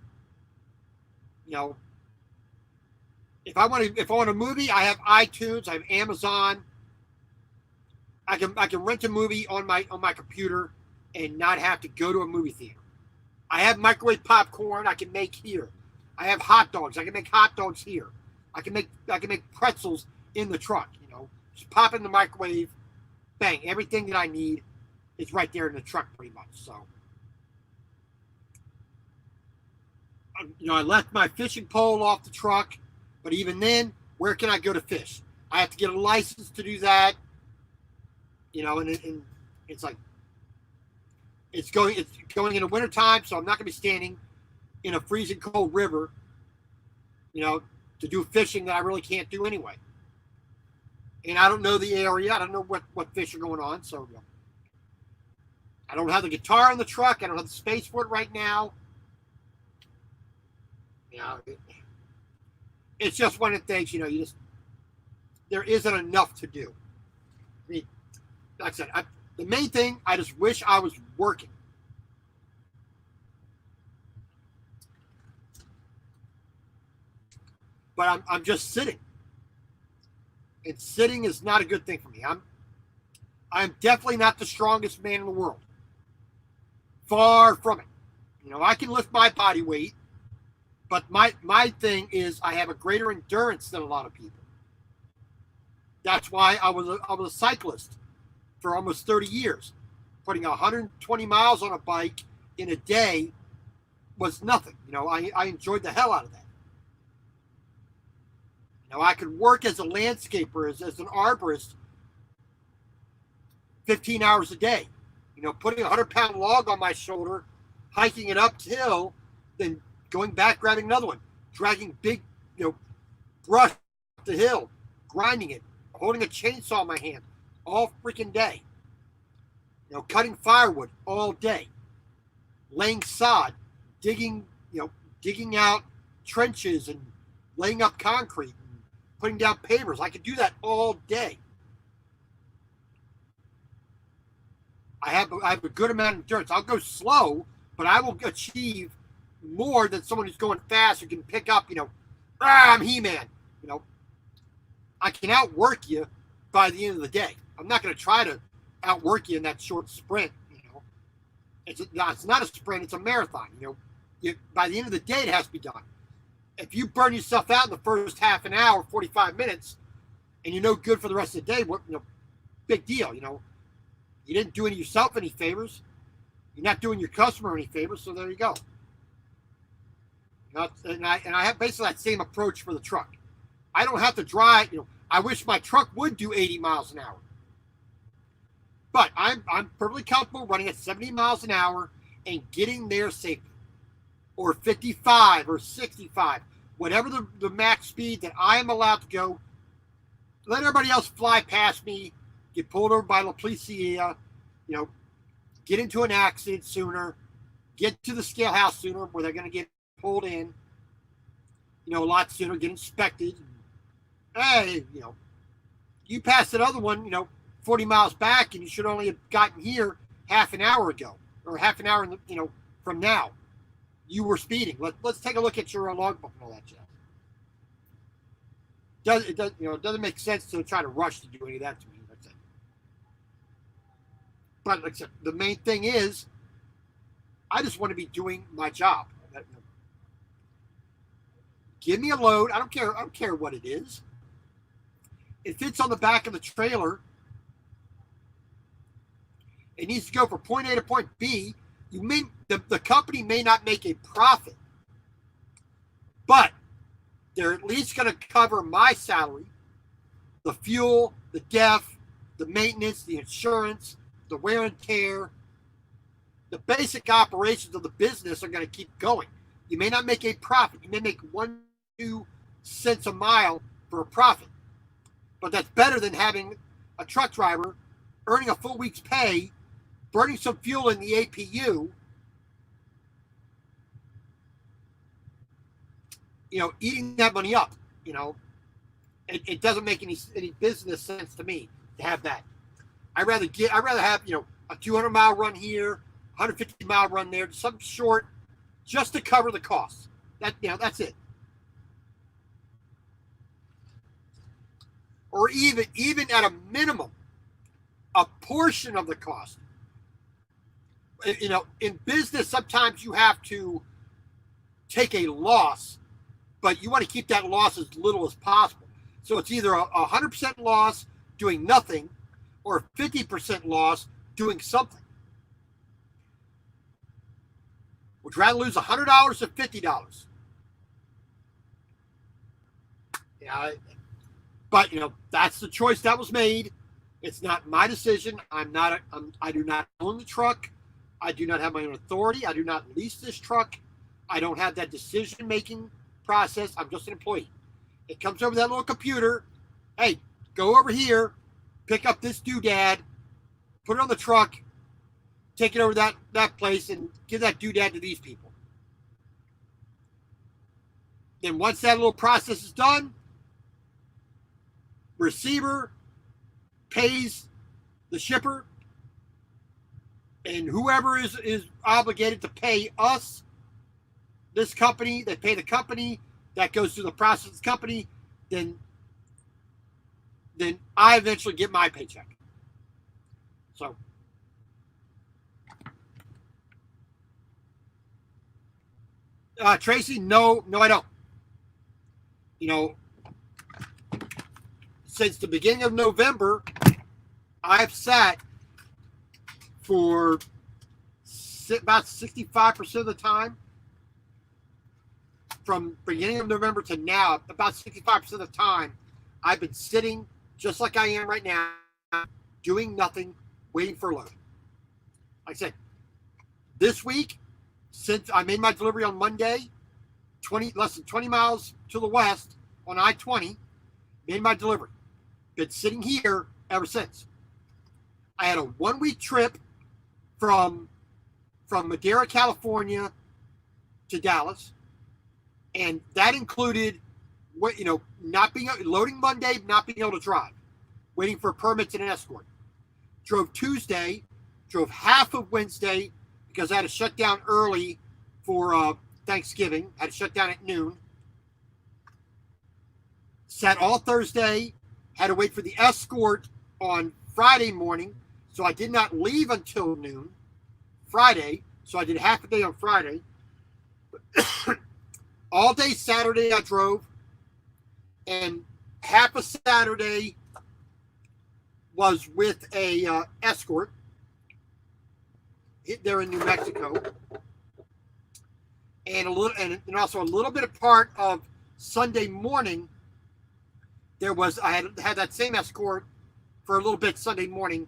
If I want a movie, I have iTunes, I have Amazon. I can rent a movie on my computer and not have to go to a movie theater. I have microwave popcorn I can make here. I have hot dogs. I can make hot dogs here. I can make pretzels in the truck. Just pop in the microwave, bang. Everything that I need is right there in the truck, pretty much. So, I left my fishing pole off the truck, but even then, where can I go to fish? I have to get a license to do that. And it's like it's going in the wintertime, so I'm not going to be standing in a freezing cold river, to do fishing that I really can't do anyway. And I don't know the area. I don't know what fish are going on. So I don't have the guitar in the truck. I don't have the space for it right now. It's just one of the things, there isn't enough to do. I mean, like I said, the main thing, I just wish I was working. But I'm just sitting. And sitting is not a good thing for me. I'm definitely not the strongest man in the world. Far from it. I can lift my body weight, but my thing is I have a greater endurance than a lot of people. That's why I was a cyclist for almost 30 years. Putting 120 miles on a bike in a day was nothing. I enjoyed the hell out of that. I could work as a landscaper, as an arborist, 15 hours a day. putting a 100-pound log on my shoulder, hiking it uphill, then going back, grabbing another one, dragging big, brush up the hill, grinding it, holding a chainsaw in my hand all freaking day. Cutting firewood all day, laying sod, digging out trenches and laying up concrete and putting down pavers. I could do that all day. I have a good amount of endurance. I'll go slow, but I will achieve more than someone who's going fast who can pick up, I'm He-Man. I can outwork you by the end of the day. I'm not going to try to outwork you in that short sprint. It's not a sprint, it's a marathon. By the end of the day, it has to be done. If you burn yourself out in the first half an hour, 45 minutes, and you're no good for the rest of the day, big deal. You didn't do yourself any favors. You're not doing your customer any favors, so there you go. And I have basically that same approach for the truck. I don't have to drive. I wish my truck would do 80 miles an hour. But I'm perfectly comfortable running at 70 miles an hour and getting there safely. Or 55 or 65. Whatever the max speed that I am allowed to go. Let everybody else fly past me. Get pulled over by La Policia, get into an accident sooner, get to the scale house sooner where they're going to get pulled in, a lot sooner, get inspected. Hey, you passed that other one, 40 miles back, and you should only have gotten here half an hour ago or half an hour, from now. You were speeding. Let's take a look at your logbook and all that jazz. It doesn't make sense to try to rush to do any of that to me. But like I said, the main thing is, I just want to be doing my job. Give me a load. I don't care what it is. It fits on the back of the trailer. It needs to go from point A to point B. The company may not make a profit, but they're at least going to cover my salary, the fuel, the def, the maintenance, the insurance, the wear and tear. The basic operations of the business are going to keep going. You may not make a profit. You may make 1-2 cents a mile for a profit. But that's better than having a truck driver earning a full week's pay, burning some fuel in the APU, eating that money up. It doesn't make any business sense to me to have that. I'd rather have, a 200-mile run here, 150-mile run there, something short, just to cover the costs. That's it. Or even at a minimum, a portion of the cost. In business, sometimes you have to take a loss, but you want to keep that loss as little as possible. So it's either a 100% loss doing nothing, or a 50% loss doing something. Would you rather lose $100 or $50? Yeah, but that's the choice that was made. It's not my decision. I do not own the truck. I do not have my own authority. I do not lease this truck. I don't have that decision-making process. I'm just an employee. It comes over that little computer. Hey, go over here, pick up this doodad, put it on the truck, take it over that place, and give that doodad to these people. Then once that little process is done, receiver pays the shipper, and whoever is obligated to pay us, this company, they pay the company, that goes through the process of the company, then I eventually get my paycheck. So Tracy, no, I don't. Since the beginning of November, I've sat for about 65% of the time. From beginning of November to now, about 65% of the time, I've been sitting just like I am right now, doing nothing, waiting for a load. like I said, this week, since I made my delivery on Monday, less than 20 miles to the west on I-20, made my delivery. Been sitting here ever since. I had a 1-week trip from Madera, California to Dallas, and that included not being loading Monday, not being able to drive, waiting for permits and an escort. Drove Tuesday, drove half of Wednesday because I had to shut down early for Thanksgiving. I had to shut down at noon. Sat all Thursday, had to wait for the escort on Friday morning, so I did not leave until noon Friday, so I did half a day on Friday. All day Saturday I drove, and half of Saturday was with a escort there in New Mexico, and also a little bit of part of Sunday morning. I had that same escort for a little bit Sunday morning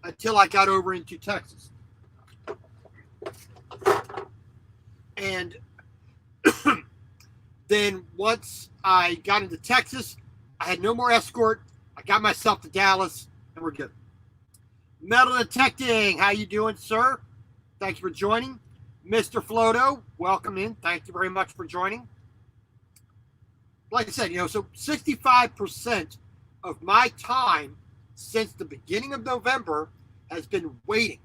until I got over into Texas. And then once I got into Texas, I had no more escort. I got myself to Dallas, and we're good. Metal Detecting, how you doing, sir? Thank you for joining. Mr. Floto, welcome in. Thank you very much for joining. Like I said, so 65% of my time since the beginning of November has been waiting.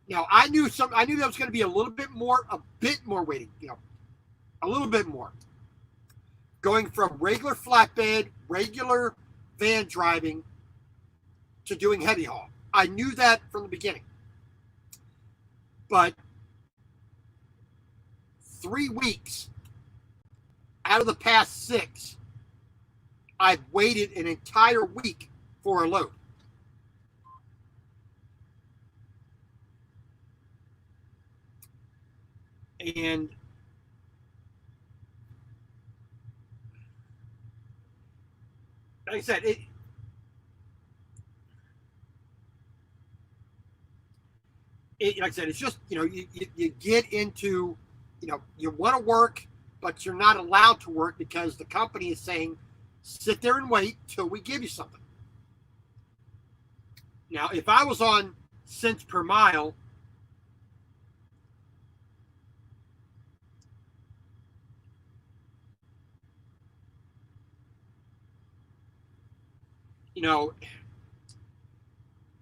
Now, I knew there was going to be a bit more waiting, a little bit more. Going from regular flatbed, regular van driving to doing heavy haul. I knew that from the beginning. But 3 weeks out of the past 6, I've waited an entire week for a load. And like I said, it's just, you get into, you want to work, but you're not allowed to work because the company is saying, sit there and wait till we give you something. Now, if I was on cents per mile,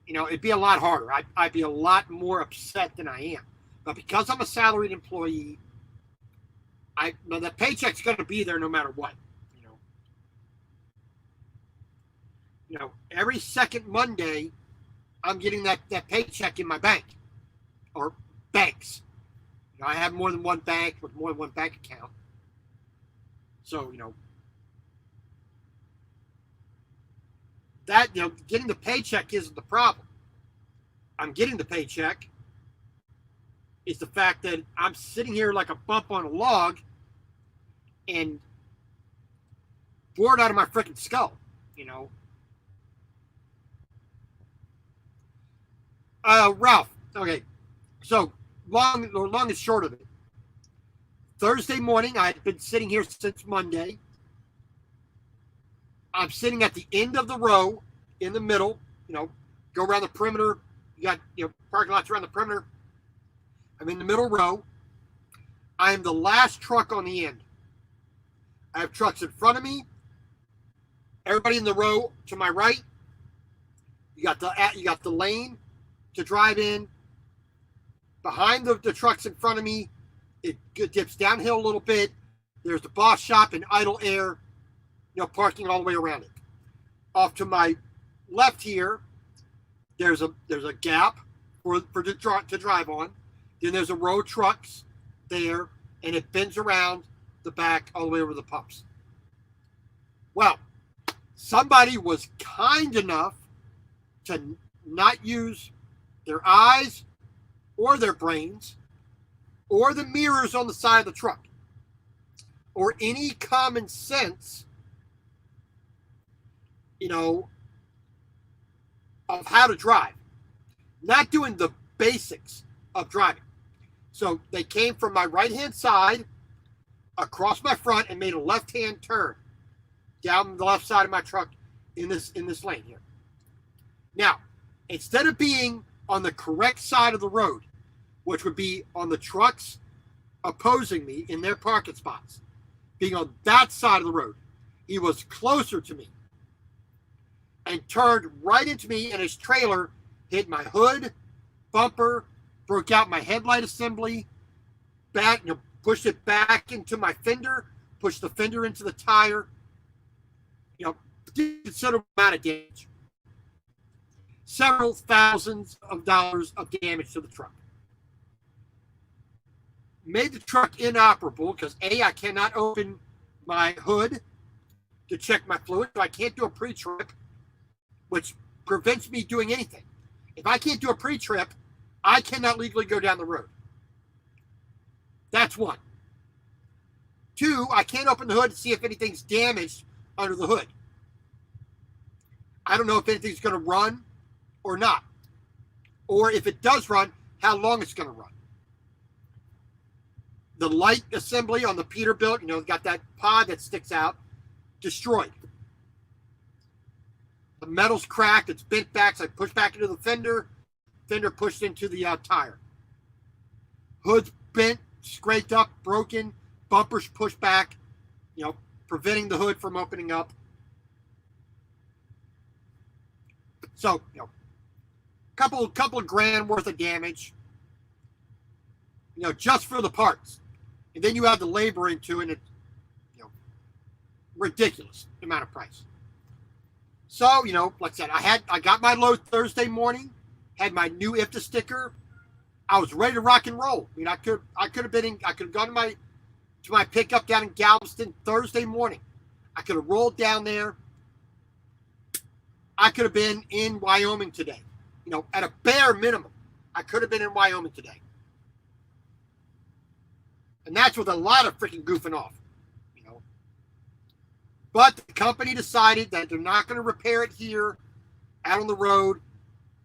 it'd be a lot harder. I'd be a lot more upset than I am. But because I'm a salaried employee, the paycheck's going to be there no matter what. Every second Monday, I'm getting that paycheck in my bank or banks. I have more than one bank with more than one bank account. So, that, getting the paycheck isn't the problem. I'm getting the paycheck. It's the fact that I'm sitting here like a bump on a log and bored out of my freaking skull, Ralph, okay. So, long and short of it. Thursday morning, I'd been sitting here since Monday. I'm sitting at the end of the row in the middle, go around the perimeter. You got, parking lots around the perimeter. I'm in the middle row. I am the last truck on the end. I have trucks in front of me. Everybody in the row to my right. You got the lane to drive in. Behind the trucks in front of me, it dips downhill a little bit. There's the boss shop and idle air, parking all the way around it. Off to my left here, there's a gap to drive on. Then there's a row of trucks there, and it bends around the back all the way over the pumps. Well, somebody was kind enough to not use their eyes or their brains or the mirrors on the side of the truck or any common sense, of how to drive. not doing the basics of driving. So they came from my right-hand side across my front and made a left-hand turn down the left side of my truck in this lane here. Now, instead of being on the correct side of the road, which would be on the trucks opposing me in their parking spots, being on that side of the road, he was closer to me and turned right into me, and his trailer hit my hood, bumper, broke out my headlight assembly, back, pushed it back into my fender, pushed the fender into the tire, considerable amount of damage. Several thousands of dollars of damage to the truck. Made the truck inoperable because A, I cannot open my hood to check my fluid, so I can't do a pre-trip, which prevents me doing anything. If I can't do a pre-trip, I cannot legally go down the road. That's one. Two, I can't open the hood to see if anything's damaged under the hood. I don't know if anything's going to run or not. Or if it does run, how long it's going to run. The light assembly on the Peterbilt, got that pod that sticks out, destroyed. The metal's cracked, it's bent back, so I pushed back into the fender pushed into the tire. Hood's bent, scraped up, broken, bumpers pushed back, preventing the hood from opening up. So, couple of grand worth of damage, just for the parts. And then you have the labor into it, and it's, ridiculous amount of price. So, like I said, I got my load Thursday morning, had my new IFTA sticker. I was ready to rock and roll. I could have gone to my pickup down in Galveston Thursday morning. I could have rolled down there. I could have been in Wyoming today. At a bare minimum, I could have been in Wyoming today. And that's with a lot of freaking goofing off. But the company decided that they're not going to repair it here out on the road.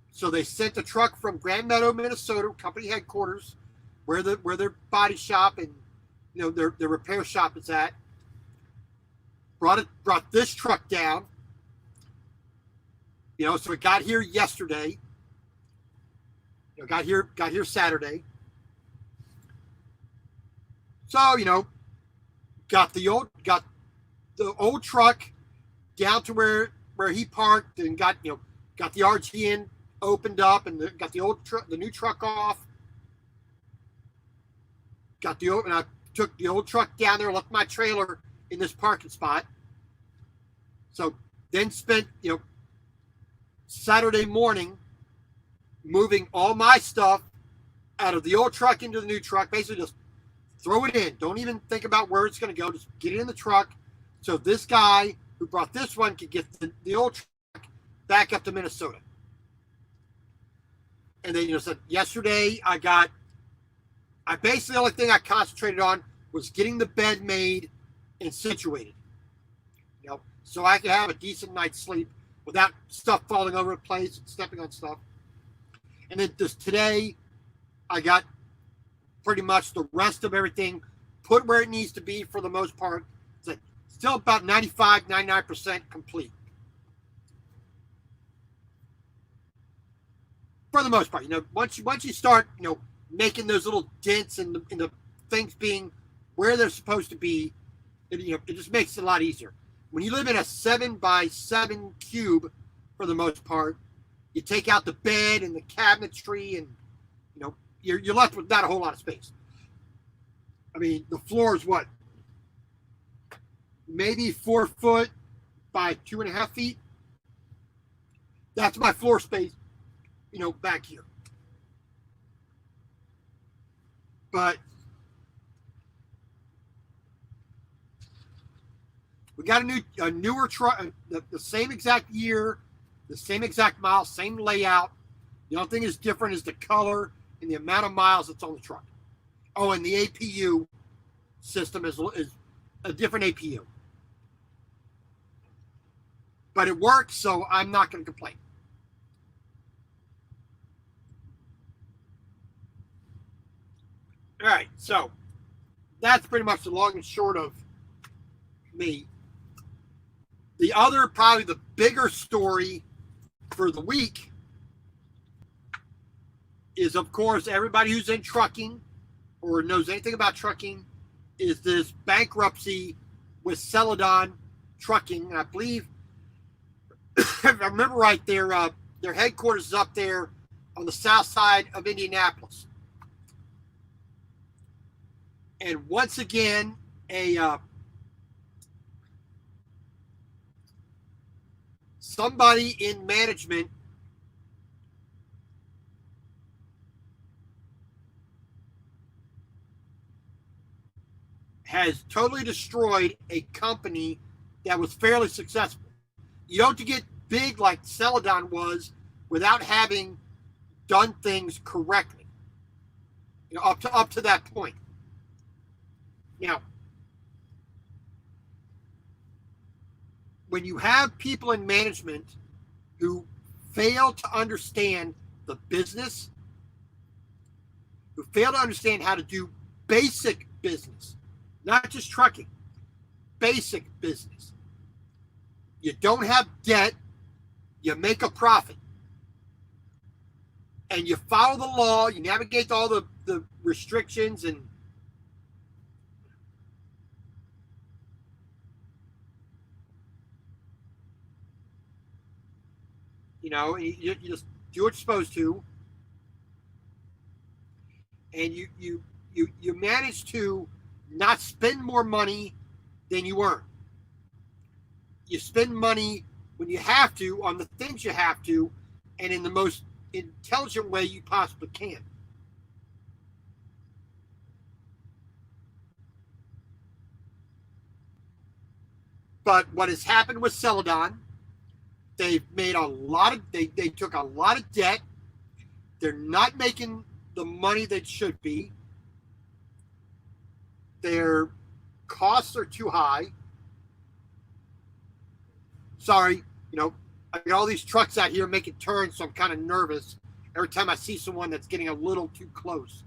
So they sent the truck from Grand Meadow, Minnesota, company headquarters, where their body shop and their repair shop is at. Brought this truck down. So it got here yesterday. Got here Saturday. So, got the old truck down to where he parked and got the RG in, opened up, and got the new truck off. And I took the old truck down there, left my trailer in this parking spot. So then spent, Saturday morning moving all my stuff out of the old truck into the new truck, basically just throw it in. Don't even think about where it's going to go. Just get it in the truck so this guy who brought this one could get the old truck back up to Minnesota. And then, so yesterday basically the only thing I concentrated on was getting the bed made and situated. So I could have a decent night's sleep without stuff falling over the place and stepping on stuff. And then just today, I got pretty much the rest of everything put where it needs to be for the most part. It's still about 95, 99% complete. For the most part, once you start, making those little dents in the things being where they're supposed to be, it just makes it a lot easier. When you live in a 7x7 cube, for the most part, you take out the bed and the cabinetry, and you're left with not a whole lot of space. I mean, the floor is what? Maybe 4 foot by 2.5 feet. That's my floor space, back here. But we got a newer truck, the same exact year, the same exact mile, same layout. The only thing that's different is the color and the amount of miles that's on the truck. Oh, and the APU system is a different APU. But it works, so I'm not going to complain. All right, so that's pretty much the long and short of me. The other, probably the bigger story for the week is, of course, everybody who's in trucking or knows anything about trucking is this bankruptcy with Celadon Trucking. And I believe, if I remember right, their headquarters is up there on the south side of Indianapolis. And once again, somebody in management has totally destroyed a company that was fairly successful. You don't have to get big like Celadon was without having done things correctly, up to that point. Now, when you have people in management who fail to understand the business, who fail to understand how to do basic business, not just trucking, basic business. You don't have debt, you make a profit. And you follow the law, you navigate all the restrictions and you just do what you're supposed to. And you manage to not spend more money than you earn. You spend money when you have to on the things you have to and in the most intelligent way you possibly can. But what has happened with Celadon, they've made they took a lot of debt. They're not making the money that should be. Their costs are too high. Sorry, I got all these trucks out here making turns, so I'm kind of nervous every time I see someone that's getting a little too close.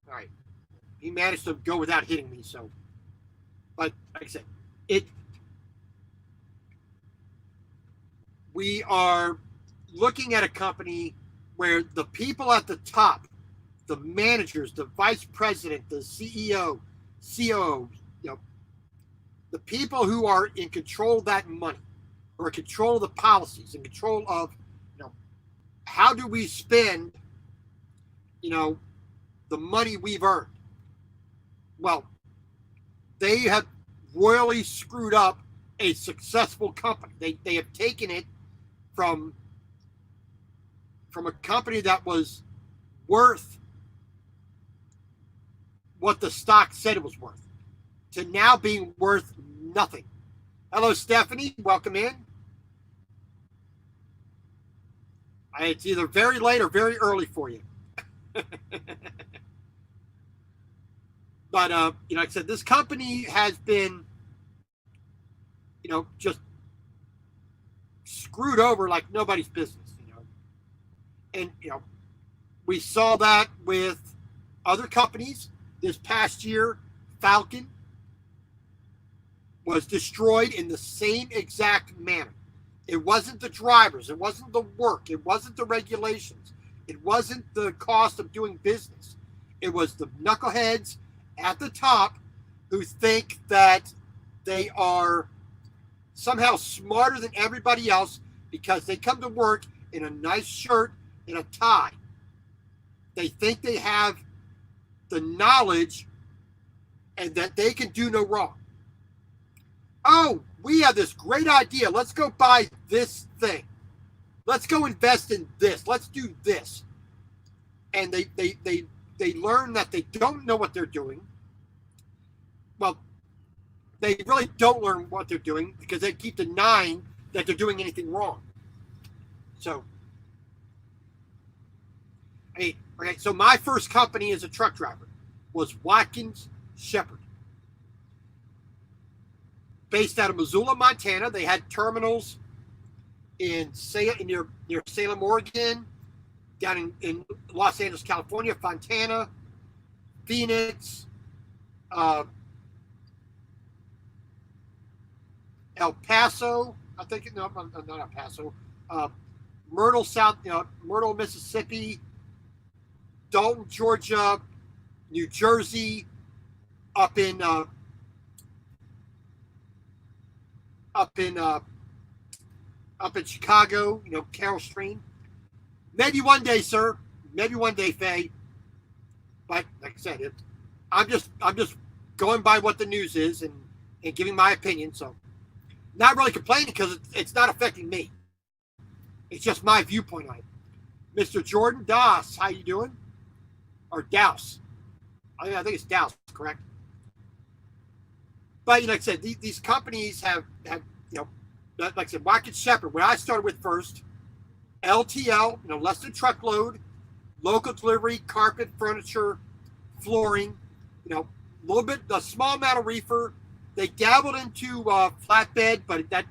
All right. He managed to go without hitting me, so. But, like I said, we are looking at a company where the people at the top, the managers, the vice president, the CEO, COO, the people who are in control of that money, or in control of the policies, in control of, how do we spend, the money we've earned. Well, they have royally screwed up a successful company. They have taken it from a company that was worth what the stock said it was worth to now being worth nothing. Hello, Stephanie. Welcome in. It's either very late or very early for you. But, like I said, this company has been, just screwed over like nobody's business, And, we saw that with other companies. This past year, Falcon was destroyed in the same exact manner. It wasn't the drivers. It wasn't the work. It wasn't the regulations. It wasn't the cost of doing business. It was the knuckleheads at the top who think that they are somehow smarter than everybody else because they come to work in a nice shirt and a tie. They think they have the knowledge and that they can do no wrong. Oh, we have this great idea. Let's go buy this thing. Let's go invest in this. Let's do this. And they learn that they don't know what they're doing. Well, they really don't learn what they're doing because they keep denying that they're doing anything wrong. So, so my first company as a truck driver was Watkins Shepherd. Based out of Missoula, Montana. They had terminals near Salem, Oregon, down in Los Angeles, California, Fontana, Phoenix, uh, El Paso. I think no, not El Paso. Uh, Myrtle, Mississippi, Dalton, Georgia, New Jersey, up in uh, up in uh, up in Chicago. Carol Stream. Maybe one day, sir. Maybe one day, Faye. But like I said, I'm just going by what the news is and giving my opinion. So not really complaining because it's not affecting me. It's just my viewpoint on it. Mr. Jordan Doss, how you doing? Or Douse? I think it's Douse, correct? But like I said, these companies have like I said, Watkins Shepherd. What I started with first, LTL, less than truckload, local delivery, carpet, furniture, flooring, a small amount of reefer. They dabbled into flatbed, but that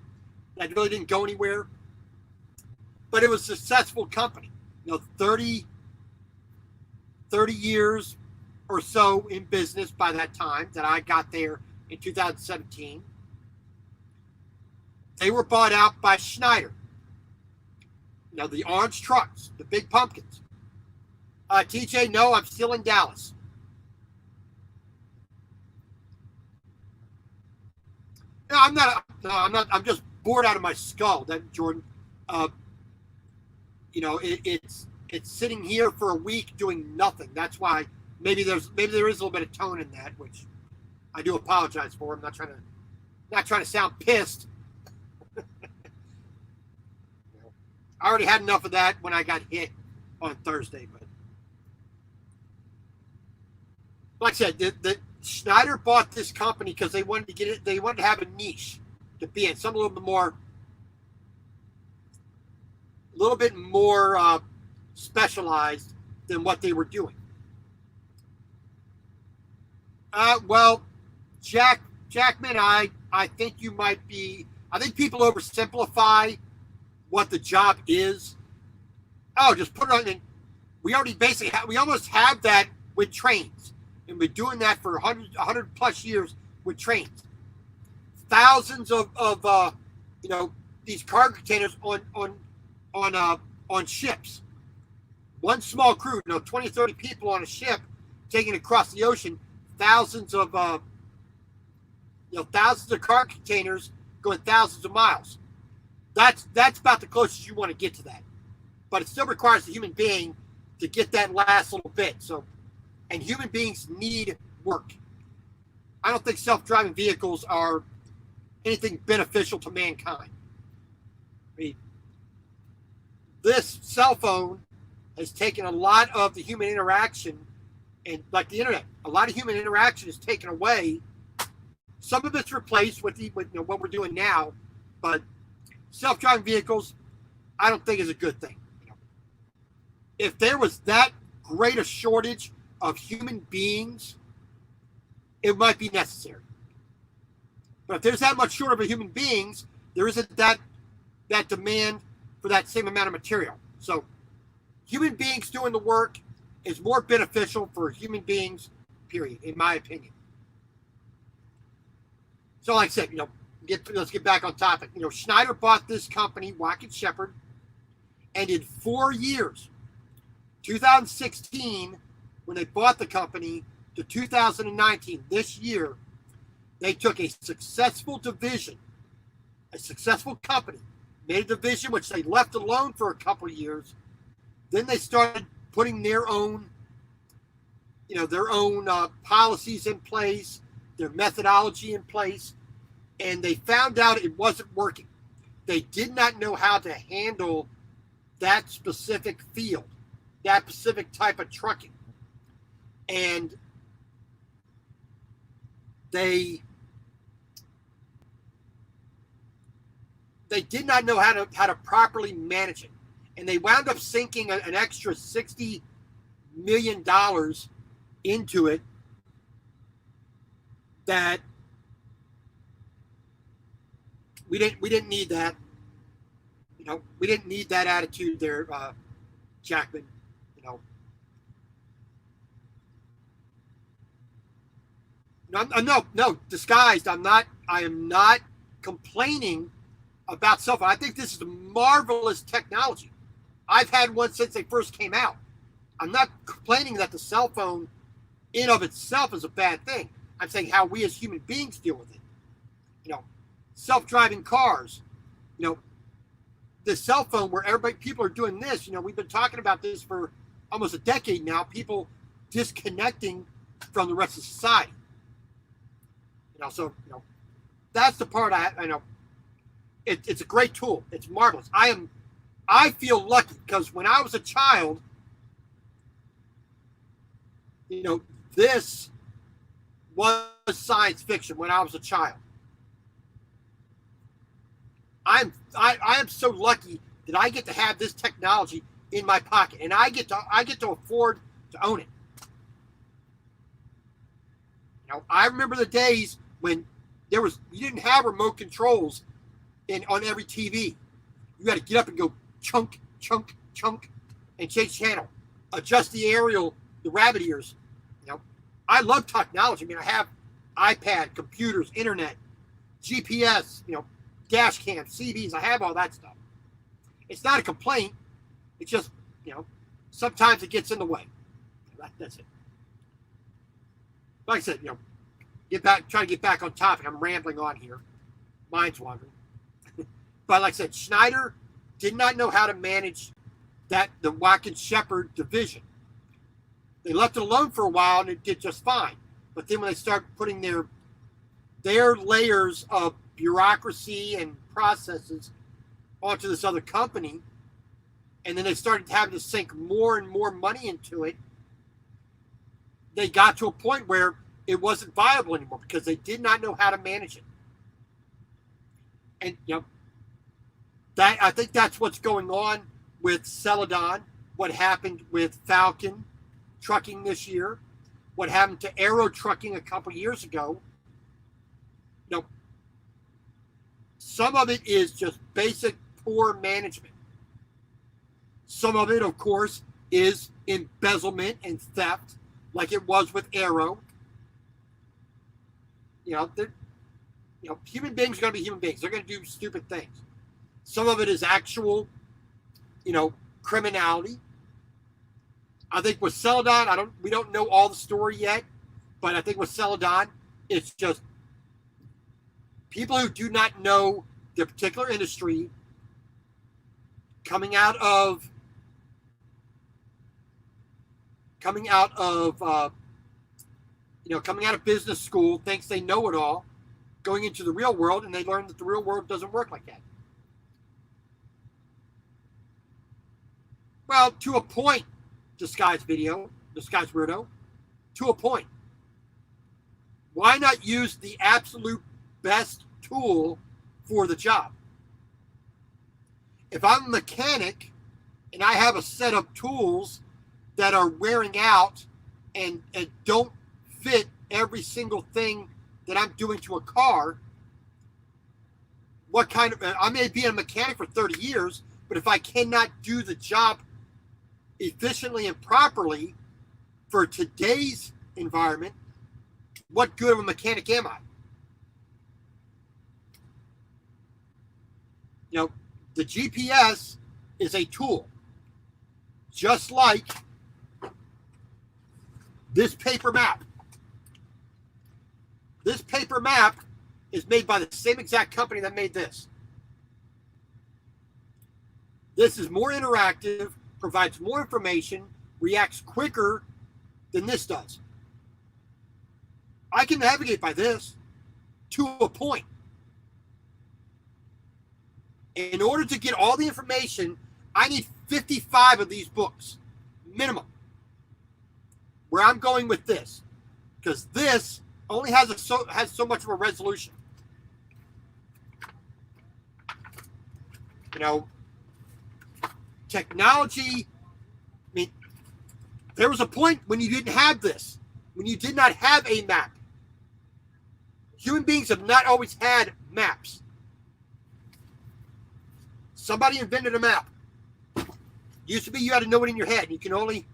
really didn't go anywhere. But it was a successful company. 30 years or so in business by that time that I got there in 2017. They were bought out by Schneider. The orange trucks, the big pumpkins. TJ, no, I'm still in Dallas. No, I'm not. No, I'm not. I'm just bored out of my skull. That Jordan, it's sitting here for a week doing nothing. That's why maybe there is a little bit of tone in that, which I do apologize for. I'm not trying to sound pissed. I already had enough of that when I got hit on Thursday, but like I said, the Schneider bought this company because they wanted to get it. They wanted to have a niche to be in, some a little bit more specialized than what they were doing. Well, Jackman, I think you might be. I think people oversimplify what the job is. Oh, just put it on. We already basically we almost have that with trains, and we're doing that for 100 plus years with trains. Thousands of these cargo containers on ships. One small crew, 20, 30 people on a ship taking it across the ocean. Thousands of cargo containers going thousands of miles. That's about the closest you want to get to that. But it still requires the human being to get that last little bit. So, and human beings need work. I don't think self-driving vehicles are anything beneficial to mankind. I mean, this cell phone has taken a lot of the human interaction, and like the internet, a lot of human interaction is taken away. Some of it's replaced with what we're doing now, but self-driving vehicles, I don't think is a good thing. If there was that great a shortage of human beings, it might be necessary. But if there's that much shortage of human beings, there isn't that demand for that same amount of material. So human beings doing the work is more beneficial for human beings, period, in my opinion. So like I said, let's get back on topic. Schneider bought this company, Watkins Shepherd, and in 4 years, 2016, when they bought the company, to 2019, this year, they took a successful division, a successful company, made a division which they left alone for a couple of years. Then they started putting their own policies in place, their methodology in place, and they found out it wasn't working. They did not know how to handle that specific field, that specific type of trucking. And they did not know how to properly manage it. And they wound up sinking an extra $60 million into it that we didn't need that. we didn't need that attitude there, Jackman. No, disguised. I am not complaining about cell phone. I think this is a marvelous technology. I've had one since they first came out. I'm not complaining that the cell phone in of itself is a bad thing. I'm saying how we as human beings deal with it. Self-driving cars, the cell phone where people are doing this, we've been talking about this for almost a decade now, people disconnecting from the rest of society. That's the part I know. It's a great tool. It's marvelous. I feel lucky because when I was a child, this was science fiction when I was a child. I am so lucky that I get to have this technology in my pocket, and I get to afford to own it. I remember the days when you didn't have remote controls on every TV. You had to get up and go chunk, chunk, chunk, and change channel, adjust the aerial, the rabbit ears. I love technology. I have iPad, computers, internet, GPS, dash cam, CDs. I have all that stuff. It's not a complaint. It's just, sometimes it gets in the way. That's it. Like I said, try to get back on topic. I'm rambling on here. Mind's wandering. But like I said, Schneider did not know how to manage the Watkins Shepherd division. They left it alone for a while and it did just fine. But then when they start putting their layers of bureaucracy and processes onto this other company, and then they started having to sink more and more money into it, they got to a point where it wasn't viable anymore because they did not know how to manage it. And I think that's what's going on with Celadon, what happened with Falcon Trucking this year, what happened to Aero Trucking a couple years ago. Some of it is just basic poor management. Some of it, of course, is embezzlement and theft, like it was with Aero. Human beings are going to be human beings. They're going to do stupid things. Some of it is actual, criminality. I think with Celadon, we don't know all the story yet, but I think with Celadon, it's just people who do not know the particular industry coming out of business school, thinks they know it all, going into the real world, and they learn that the real world doesn't work like that. Well, to a point, Disguised Weirdo, to a point. Why not use the absolute best tool for the job? If I'm a mechanic and I have a set of tools that are wearing out and don't fit every single thing that I'm doing to a car, I may be a mechanic for 30 years, but if I cannot do the job efficiently and properly for today's environment, what good of a mechanic am I? The GPS is a tool, just like this paper map. This paper map is made by the same exact company that made this. This is more interactive, provides more information, reacts quicker than this does. I can navigate by this to a point. In order to get all the information, I need 55 of these books, minimum. Where I'm going with this, because this only has so much of a resolution. Technology. There was a point when you didn't have this, when you did not have a map. Human beings have not always had maps. Somebody invented a map. Used to be you had to know it in your head. You can only...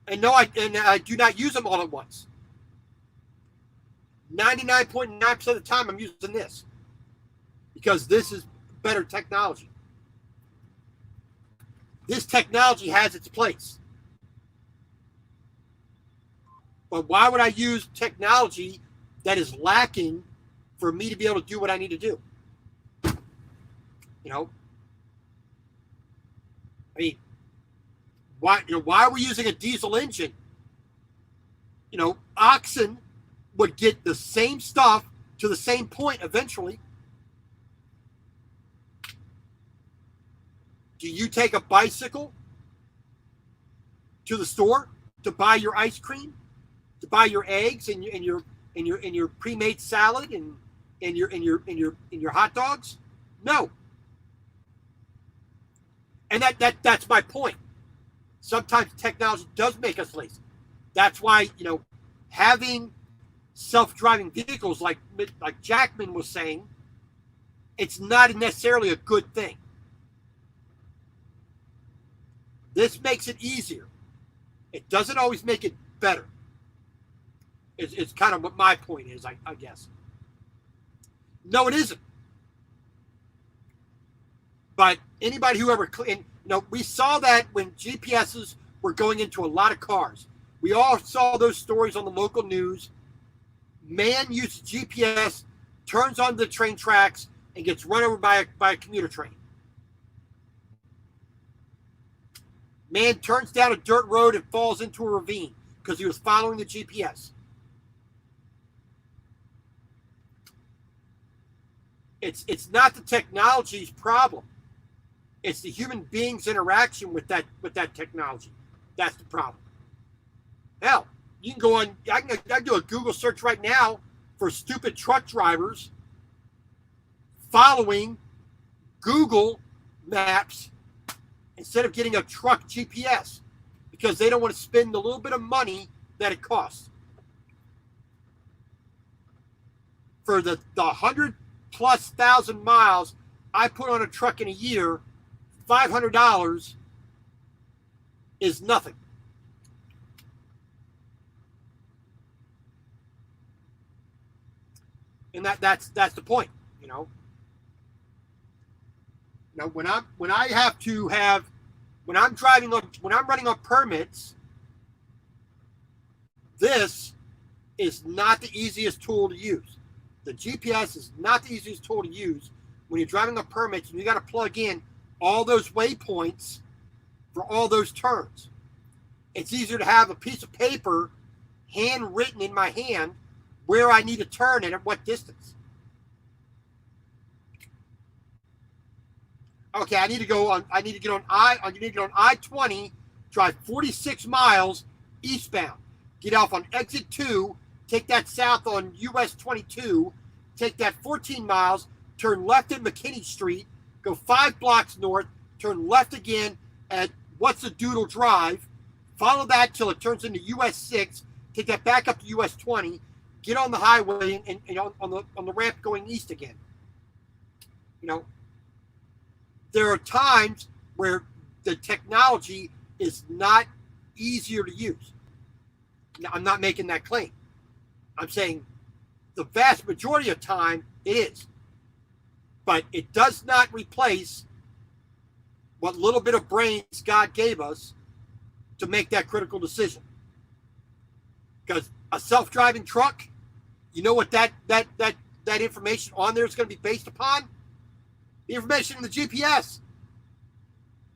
And no, I do not use them all at once. 99.9% of the time I'm using this. Because this is better technology. This technology has its place. But why would I use technology that is lacking for me to be able to do what I need to do? You know? I mean, why are we using a diesel engine? You know, oxen would get the same stuff to the same point eventually. Do you take a bicycle to the store to buy your ice cream, to buy your eggs and your pre-made salad and your hot dogs? No. And that's my point. Sometimes technology does make us lazy. That's why, you know, having self-driving vehicles like Jackman was saying, it's not necessarily a good thing. This makes it easier. It doesn't always make it better. It's kind of what my point is, I guess. No, it isn't. But anybody who ever, you know, we saw that when GPSs were going into a lot of cars. We all saw those stories on the local news. Man uses GPS, turns on the train tracks, and gets run over by a commuter train. Man turns down a dirt road and falls into a ravine because he was following the GPS. It's not the technology's problem. It's the human being's interaction with that technology. That's the problem. Hell, you can go on. I can do a Google search right now for stupid truck drivers following Google Maps instead of getting a truck GPS because they don't want to spend the little bit of money that it costs. For the 100,000+ miles I put on a truck in a year, $500 is nothing. And that's the point, you know. Now when I'm running on permits, this is not the easiest tool to use. The GPS is not the easiest tool to use when you're driving on permits and you got to plug in all those waypoints for all those turns. It's easier to have a piece of paper handwritten in my hand where I need to turn and at what distance. Okay, I need to get on I-20, drive 46 miles eastbound. Get off on exit 2, take that south on US 22, take that 14 miles, turn left at McKinney Street, go 5 blocks north, turn left again at What's a Doodle Drive, follow that till it turns into US 6, take that back up to US 20, get on the highway and on the ramp going east again. You know, there are times where the technology is not easier to use. Now, I'm not making that claim. I'm saying the vast majority of time it is. But it does not replace what little bit of brains God gave us to make that critical decision. Because a self-driving truck, you know what that information on there is going to be based upon? The information in the GPS.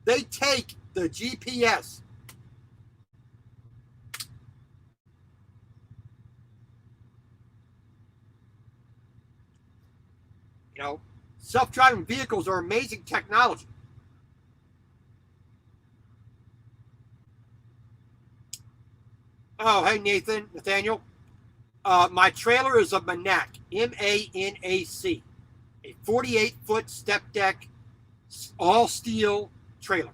They take the GPS. You know, self-driving vehicles are amazing technology. Oh, hey, Nathaniel. My trailer is a Manac, M-A-N-A-C, a 48-foot step deck, all steel trailer.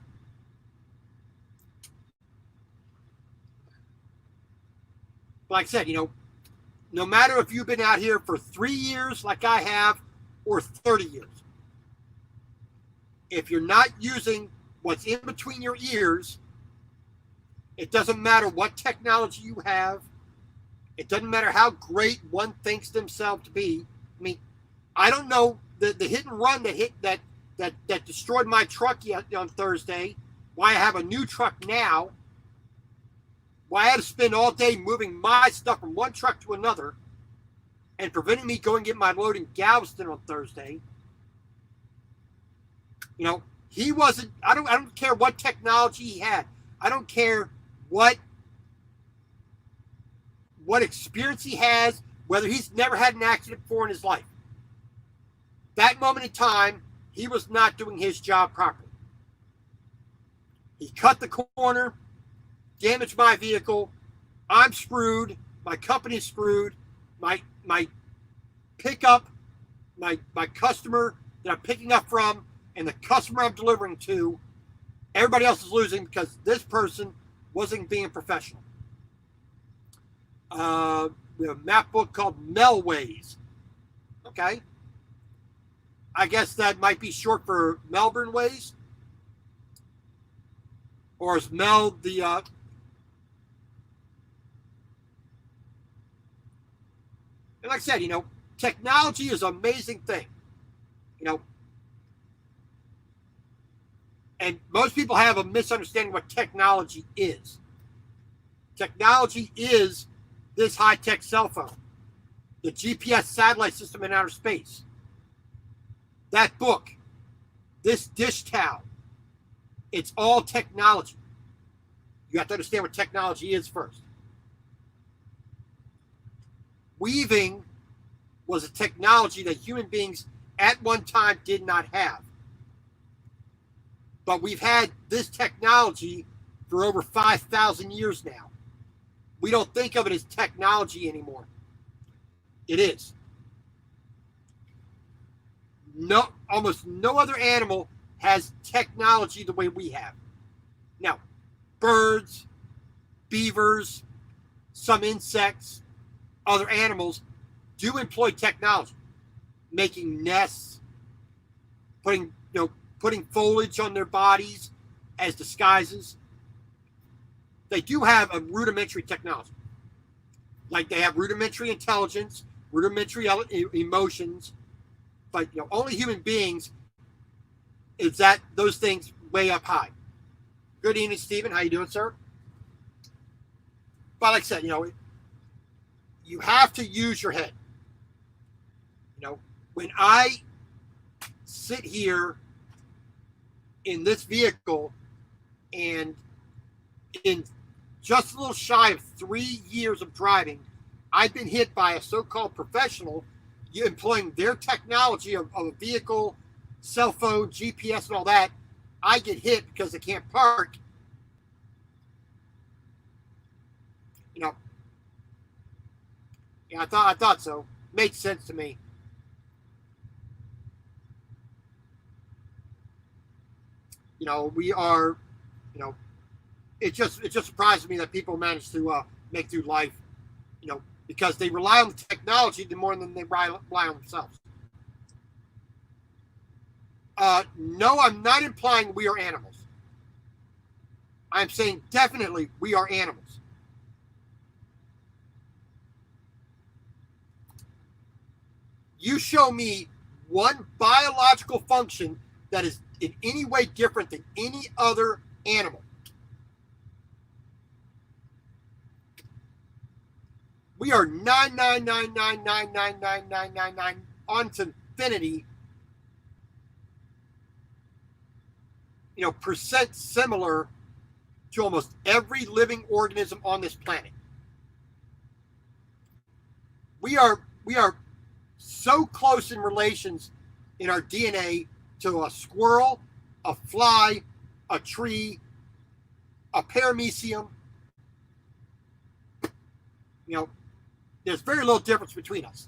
Like I said, you know, no matter if you've been out here for 3 years like I have or 30 years, if you're not using what's in between your ears, it doesn't matter what technology you have. It doesn't matter how great one thinks themselves to be. I mean, I don't know the hit and run that destroyed my truck on Thursday, why I have a new truck now, why I had to spend all day moving my stuff from one truck to another and preventing me going to get my load in Galveston on Thursday. You know, he wasn't, I don't care what technology he had. I don't care what experience he has, whether he's never had an accident before in his life. That moment in time, he was not doing his job properly. He cut the corner, damaged my vehicle. I'm screwed. My company's screwed. My pickup, my customer that I'm picking up from, and the customer I'm delivering to, everybody else is losing because this person wasn't being professional. We have a map book called Melways. Okay. I guess that might be short for Melbourne Ways. Or is Mel the... and like I said, you know, technology is an amazing thing. You know, and most people have a misunderstanding what technology is. Technology is this high-tech cell phone, the GPS satellite system in outer space, that book, this dish towel. It's all technology. You have to understand what technology is first. Weaving was a technology that human beings at one time did not have. But we've had this technology for over 5,000 years now. We don't think of it as technology anymore. It is. No, almost no other animal has technology the way we have. Now, birds, beavers, some insects, other animals do employ technology, making nests, putting foliage on their bodies as disguises. They do have a rudimentary technology. Like they have rudimentary intelligence, rudimentary emotions, but only human beings is that those things way up high. Good evening, Stephen. How you doing, sir? But like I said, you have to use your head. When I sit here in this vehicle and in just a little shy of 3 years of driving, I've been hit by a so-called professional employing their technology of a vehicle, cell phone, GPS, and all that. I get hit because they can't park. Yeah, I thought so. Made sense to me. We are, it just surprises me that people manage to make through life, because they rely on the technology more than they rely on themselves. No, I'm not implying we are animals. I'm saying definitely we are animals. You show me one biological function that is in any way different than any other animal. We are 999999999 on to infinity, percent similar to almost every living organism on this planet. We are so close in relations in our DNA to a squirrel, a fly, a tree, a paramecium. There's very little difference between us.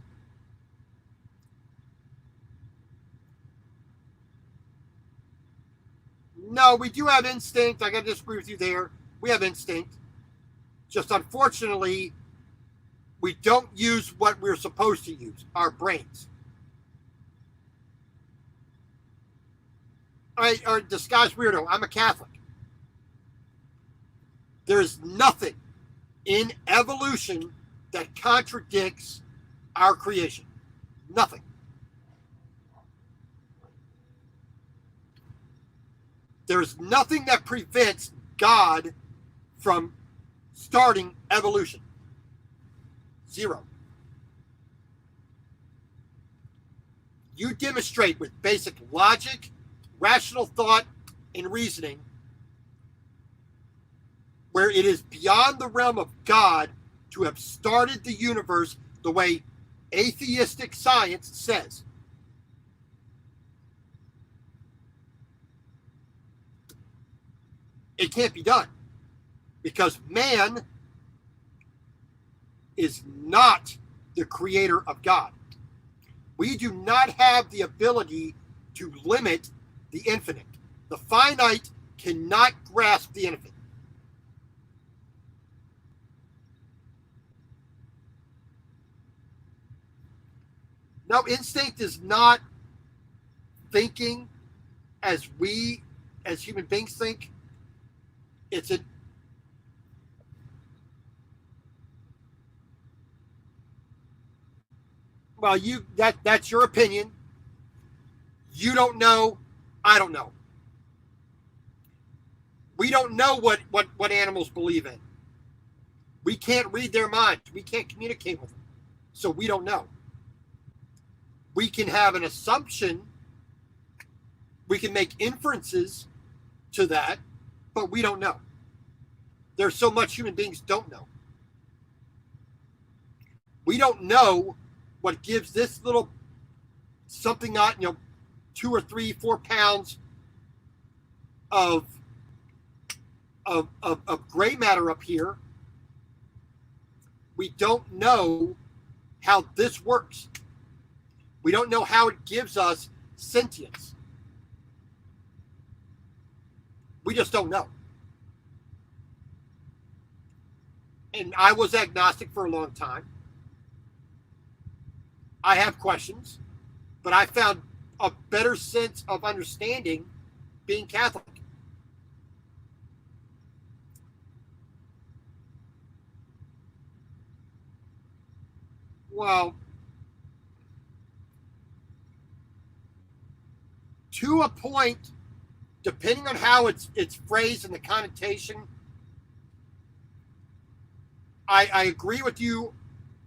No, we do have instinct. I got to disagree with you there. We have instinct. Just unfortunately, We don't use what we're supposed to use, our brains. Or disguised weirdo, I'm a Catholic. There's nothing in evolution that contradicts our creation. Nothing. There's nothing that prevents God from starting evolution. Zero. You demonstrate with basic logic, rational thought, and reasoning where it is beyond the realm of God to have started the universe the way atheistic science says. It can't be done because man is not the creator of God. We do not have the ability to limit the infinite. The finite cannot grasp the infinite. No, instinct is not thinking as we, as human beings, think. It's a well, that's your opinion. You don't know. I don't know. We don't know what animals believe in. We can't read their minds. We can't communicate with them. So we don't know. We can have an assumption. We can make inferences to that, but we don't know. There's so much human beings don't know. We don't know what gives this little something not, 2 or 3, 4 pounds of gray matter up here. We don't know how this works. We don't know how it gives us sentience. We just don't know. And I was agnostic for a long time. I have questions, but I found a better sense of understanding being Catholic. Well, to a point, depending on how it's phrased and the connotation, I agree with you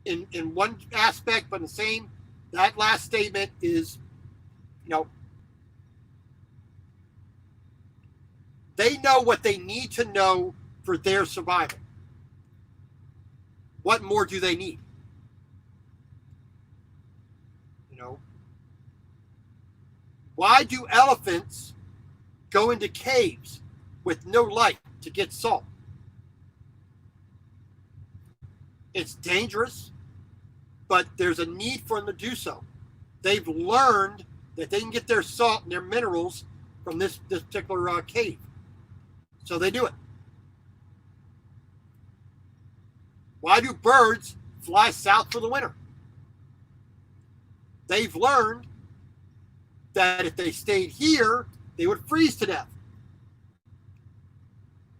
in one aspect, but in the same, that last statement is, they know what they need to know for their survival. What more do they need? Why do elephants go into caves with no light to get salt? It's dangerous, but there's a need for them to do so. They've learned that they can get their salt and their minerals from this particular cave. So they do it. Why do birds fly south for the winter? They've learned that if they stayed here, they would freeze to death.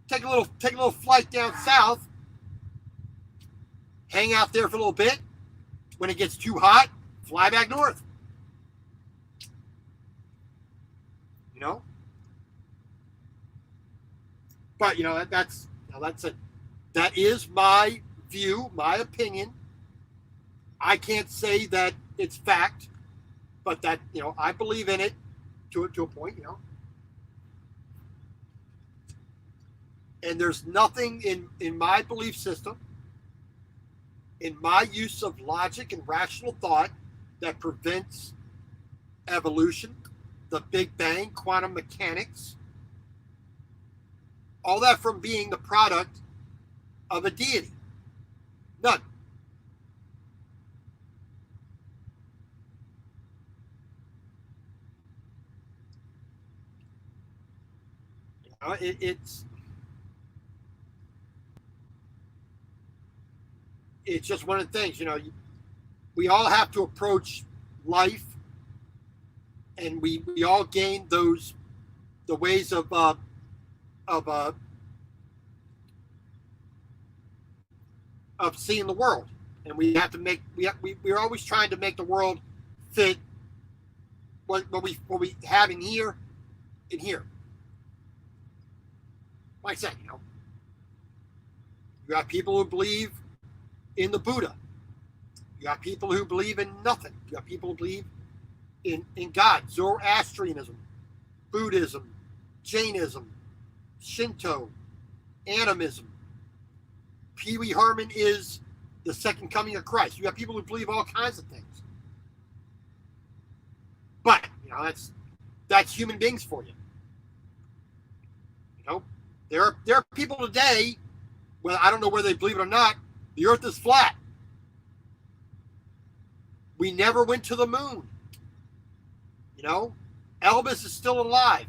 Take a little flight down south, hang out there for a little bit. When it gets too hot, fly back north. But that is my view, my opinion. I can't say that it's fact, but that I believe in it to a point. And there's nothing in my belief system, in my use of logic and rational thought, that prevents evolution, the Big Bang, quantum mechanics, all that from being the product of a deity. None. it's just one of the things, we all have to approach life, and we all gain the ways of seeing the world, and we have to make we're always trying to make the world fit what we have in here. Like I said, you got people who believe in the Buddha. You got people who believe in nothing. You got people who believe in God. Zoroastrianism, Buddhism, Jainism, Shinto, animism. Pee Wee Herman is the second coming of Christ. You got people who believe all kinds of things. But, that's human beings for you. There are people today, well, I don't know whether they believe it or not, the earth is flat. We never went to the moon. Elvis is still alive.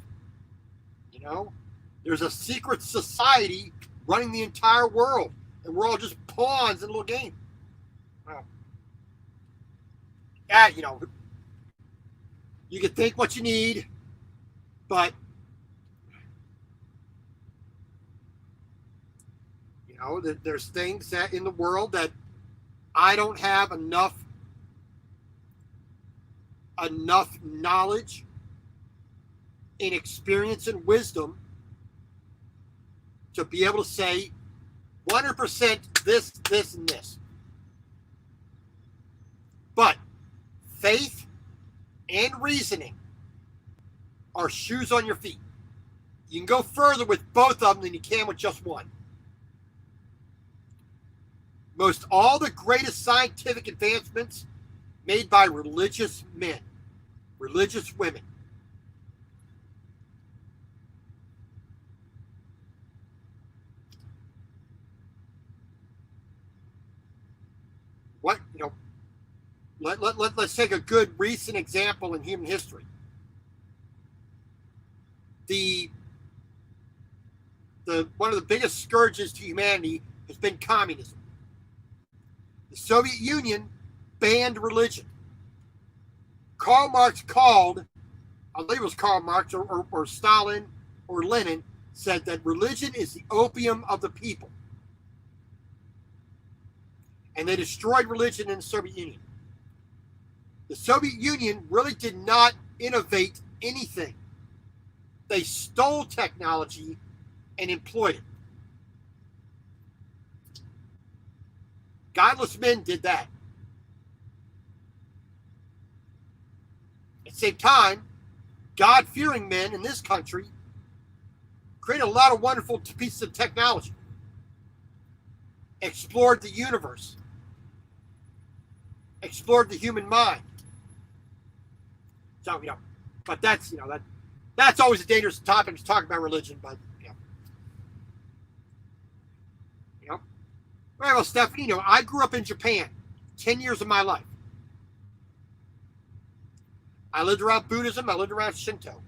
There's a secret society running the entire world, and we're all just pawns in a little game. You can think what you need, but there's things that in the world that I don't have enough knowledge and experience and wisdom to be able to say 100% this, and this. But faith and reasoning are shoes on your feet. You can go further with both of them than you can with just one. Most all the greatest scientific advancements made by religious men, religious women. Let's take a good recent example in human history. One of the biggest scourges to humanity has been communism. The Soviet Union banned religion. Karl Marx called, I believe it was Karl Marx or Stalin or Lenin, said that religion is the opium of the people. And they destroyed religion in the Soviet Union. The Soviet Union really did not innovate anything. They stole technology and employed it. Godless men did that. At the same time, God-fearing men in this country created a lot of wonderful pieces of technology, explored the universe, explored the human mind. So, but that's always a dangerous topic to talk about religion, but well, Stephanie, I grew up in Japan 10 years of my life. I lived around Buddhism. I lived around Shinto.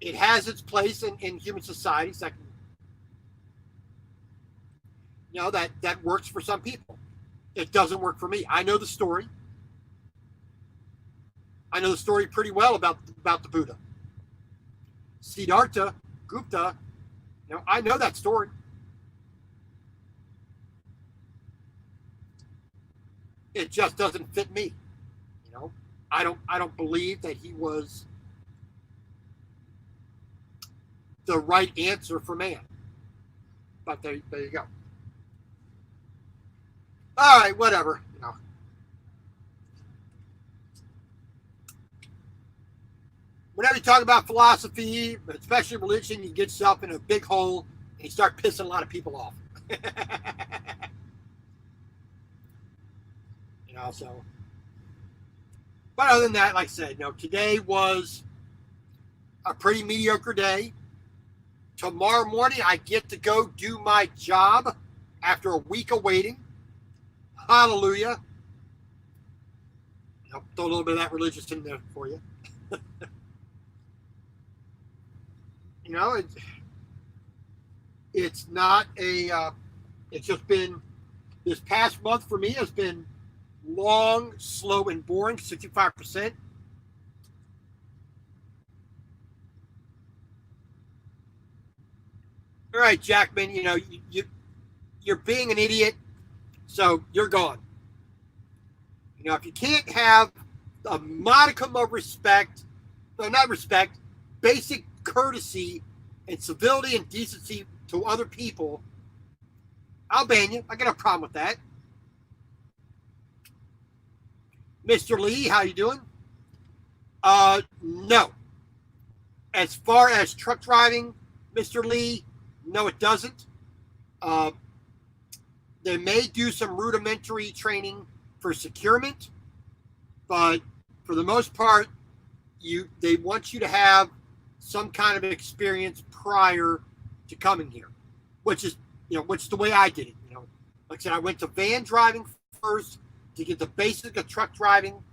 It has its place in human societies that that works for some people. It doesn't work for me. I know the story. I know the story pretty well about the Buddha. Siddhartha Gupta, I know that story. It just doesn't fit me. I don't believe that he was the right answer for man. But there you go. All right, whatever. Whenever you talk about philosophy, especially religion, you get yourself in a big hole and you start pissing a lot of people off. So. But other than that, like I said, today was a pretty mediocre day. Tomorrow morning, I get to go do my job after a week of waiting. Hallelujah. Throw a little bit of that religious in there for you. It's not it's just been, this past month for me has been long, slow, and boring, 65%. All right, Jackman, you're being an idiot, so you're gone. If you can't have a modicum of respect, no, not respect, basic courtesy and civility and decency to other people, I'll ban you. I got a problem with that. Mr. Lee, how you doing? No. As far as truck driving, Mr. Lee, no, it doesn't. They may do some rudimentary training for securement, but for the most part, they want you to have some kind of experience prior to coming here, which is the way I did it. Like I said, I went to van driving first to get the basics of truck driving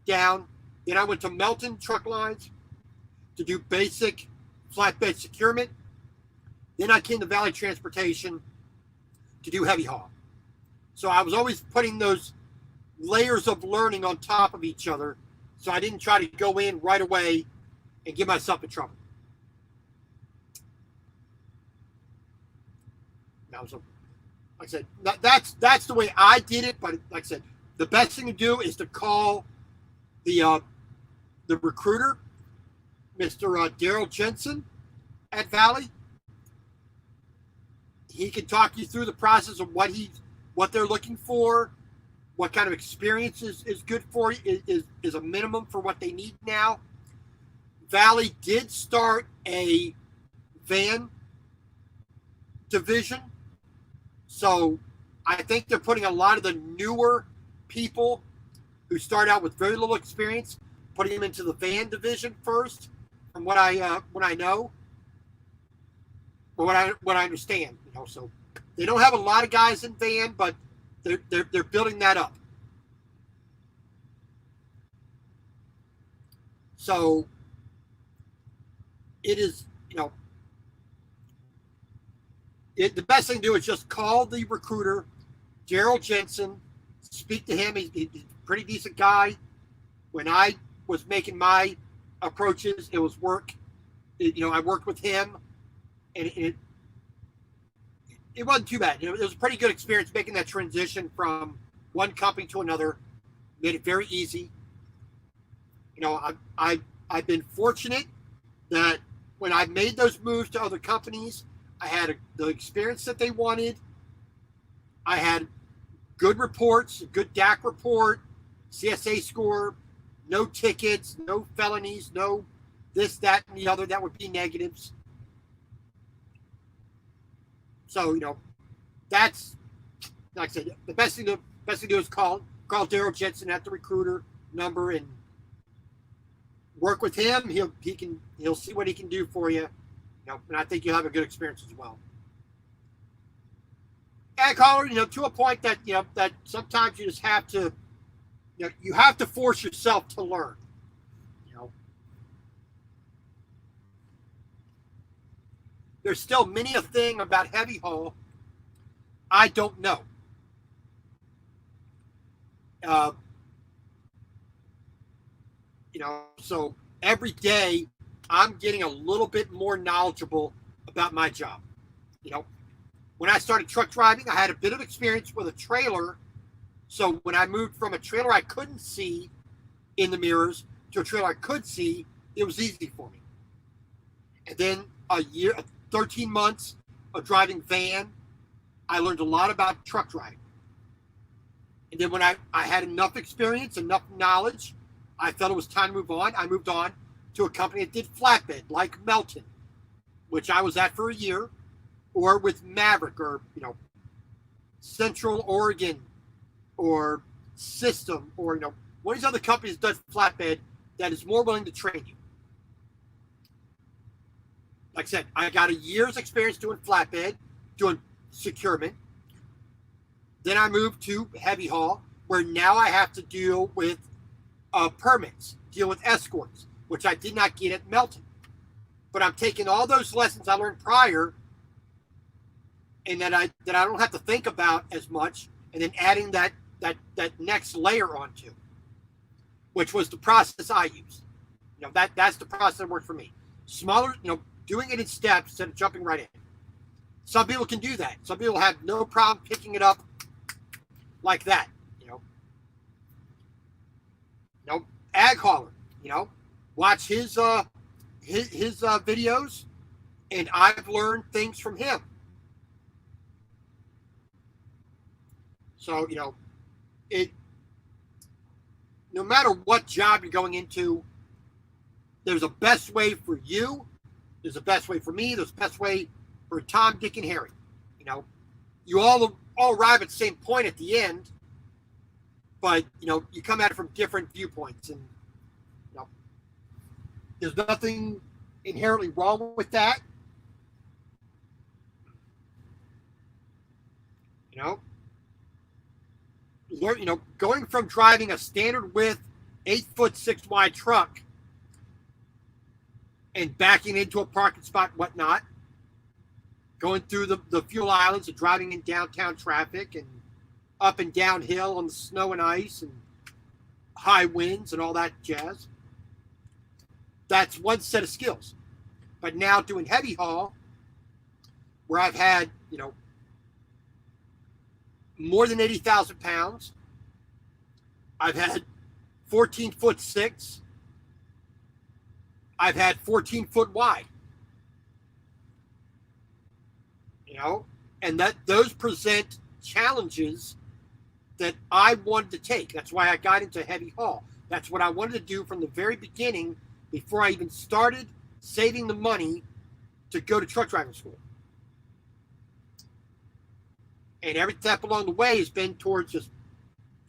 down. Then I went to Melton Truck Lines to do basic flatbed securement. Then I came to Valley Transportation to do heavy haul. So I was always putting those layers of learning on top of each other, so I didn't try to go in right away and get myself in trouble. Like I said, that's the way I did it. But like I said, the best thing to do is to call the recruiter, Mr. Daryl Jensen at Valley. He can talk you through the process of what they're looking for, what kind of experience is good for you, is a minimum for what they need now. Valley did start a van division, so I think they're putting a lot of the newer people who start out with very little experience, putting them into the van division first, from what I know, or what I understand. So they don't have a lot of guys in van, but they're building that up. So it is, the best thing to do is just call the recruiter, Daryl Jensen, speak to him. He's a pretty decent guy. When I was making my approaches, it was work. I worked with him, and it wasn't too bad. It was a pretty good experience making that transition from one company to another. Made it very easy. I've been fortunate that when I made those moves to other companies, I had the experience that they wanted. I had good reports, a good DAC report, CSA score, no tickets, no felonies, no this, that, and the other that would be negatives. So, that's, like I said, the best thing to do is call Daryl Jensen at the recruiter number and work with him. He'll see what he can do for you. And I think you'll have a good experience as well. And caller, to a point that that sometimes you just have to, you have to force yourself to learn. There's still many a thing about heavy haul I don't know. So every day I'm getting a little bit more knowledgeable about my job. When I started truck driving, I had a bit of experience with a trailer. So when I moved from a trailer I couldn't see in the mirrors to a trailer I could see, it was easy for me. And then 13 months of driving van, I learned a lot about truck driving. And then when I had enough experience, enough knowledge, I felt it was time to move on. I moved on to a company that did flatbed, like Melton, which I was at for a year, or with Maverick, or Central Oregon, or System, or one of these other companies that does flatbed that is more willing to train you. Like I said, I got a year's experience doing flatbed, doing securement. Then I moved to heavy haul, where now I have to deal with permits, deal with escorts, which I did not get at Melton. But I'm taking all those lessons I learned prior and that I don't have to think about as much, and then adding that next layer onto, which was the process I used. That's the process that worked for me. Smaller, doing it in steps instead of jumping right in. Some people can do that. Some people have no problem picking it up like that. Ag hauler. Watch his videos, and I've learned things from him. So it. No matter what job you're going into, there's a best way for you. There's a best way for me. There's a best way for Tom, Dick, and Harry. You all arrive at the same point at the end, but you come at it from different viewpoints, and there's nothing inherently wrong with that. Going from driving a standard width 8'6" wide truck and backing into a parking spot, whatnot, going through the fuel islands and driving in downtown traffic and up and downhill on the snow and ice and high winds and all that jazz. That's one set of skills. But now doing heavy haul, where I've had, more than 80,000 pounds. I've had 14'6". I've had 14 foot wide. And those present challenges that I wanted to take. That's why I got into heavy haul. That's what I wanted to do from the very beginning, before I even started saving the money to go to truck driving school. And every step along the way has been towards just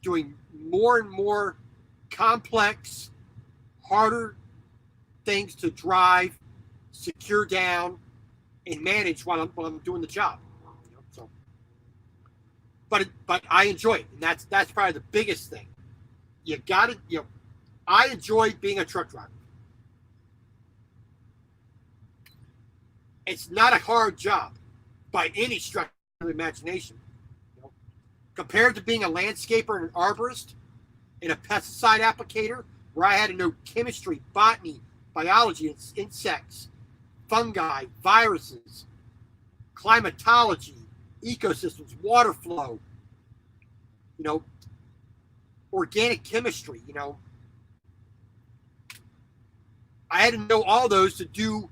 doing more and more complex, harder things to drive, secure down, and manage while I'm doing the job. But I enjoy it, and that's probably the biggest thing. You got to, I enjoy being a truck driver. It's not a hard job by any stretch of the imagination. Compared to being a landscaper and an arborist and a pesticide applicator, where I had to know chemistry, botany, biology, insects, fungi, viruses, climatology, ecosystems, water flow, organic chemistry, I had to know all those to do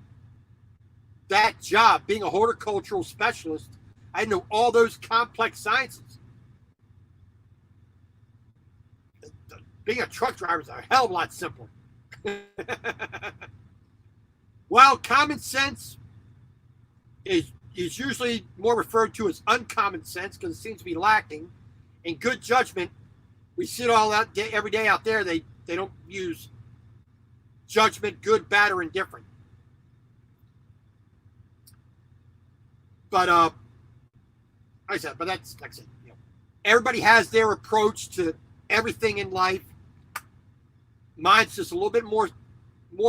that job. Being a horticultural specialist, I had to know all those complex sciences. Being a truck driver is a hell of a lot simpler. While common sense is usually more referred to as uncommon sense because it seems to be lacking, and good judgment, we see it all out every day out there. They don't use judgment, good, bad, or indifferent. But like I said, everybody has their approach to everything in life. Mine's just a little bit more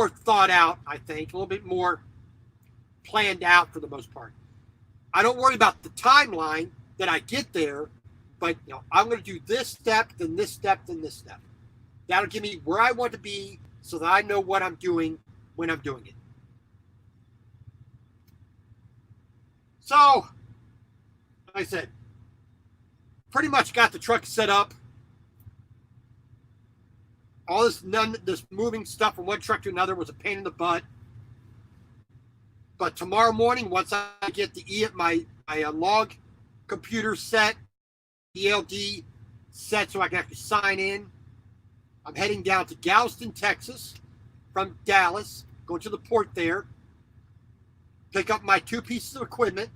thought out, I think, a little bit more planned out for the most part. I don't worry about the timeline that I get there, but I'm going to do this step, then this step, then this step. That'll give me where I want to be so that I know what I'm doing when I'm doing it. So, like I said, pretty much got the truck set up. All this moving stuff from one truck to another was a pain in the butt. But tomorrow morning, once I get my log computer set, ELD set so I can actually sign in, I'm heading down to Galveston, Texas from Dallas, going to the port there, pick up my 2 pieces of equipment,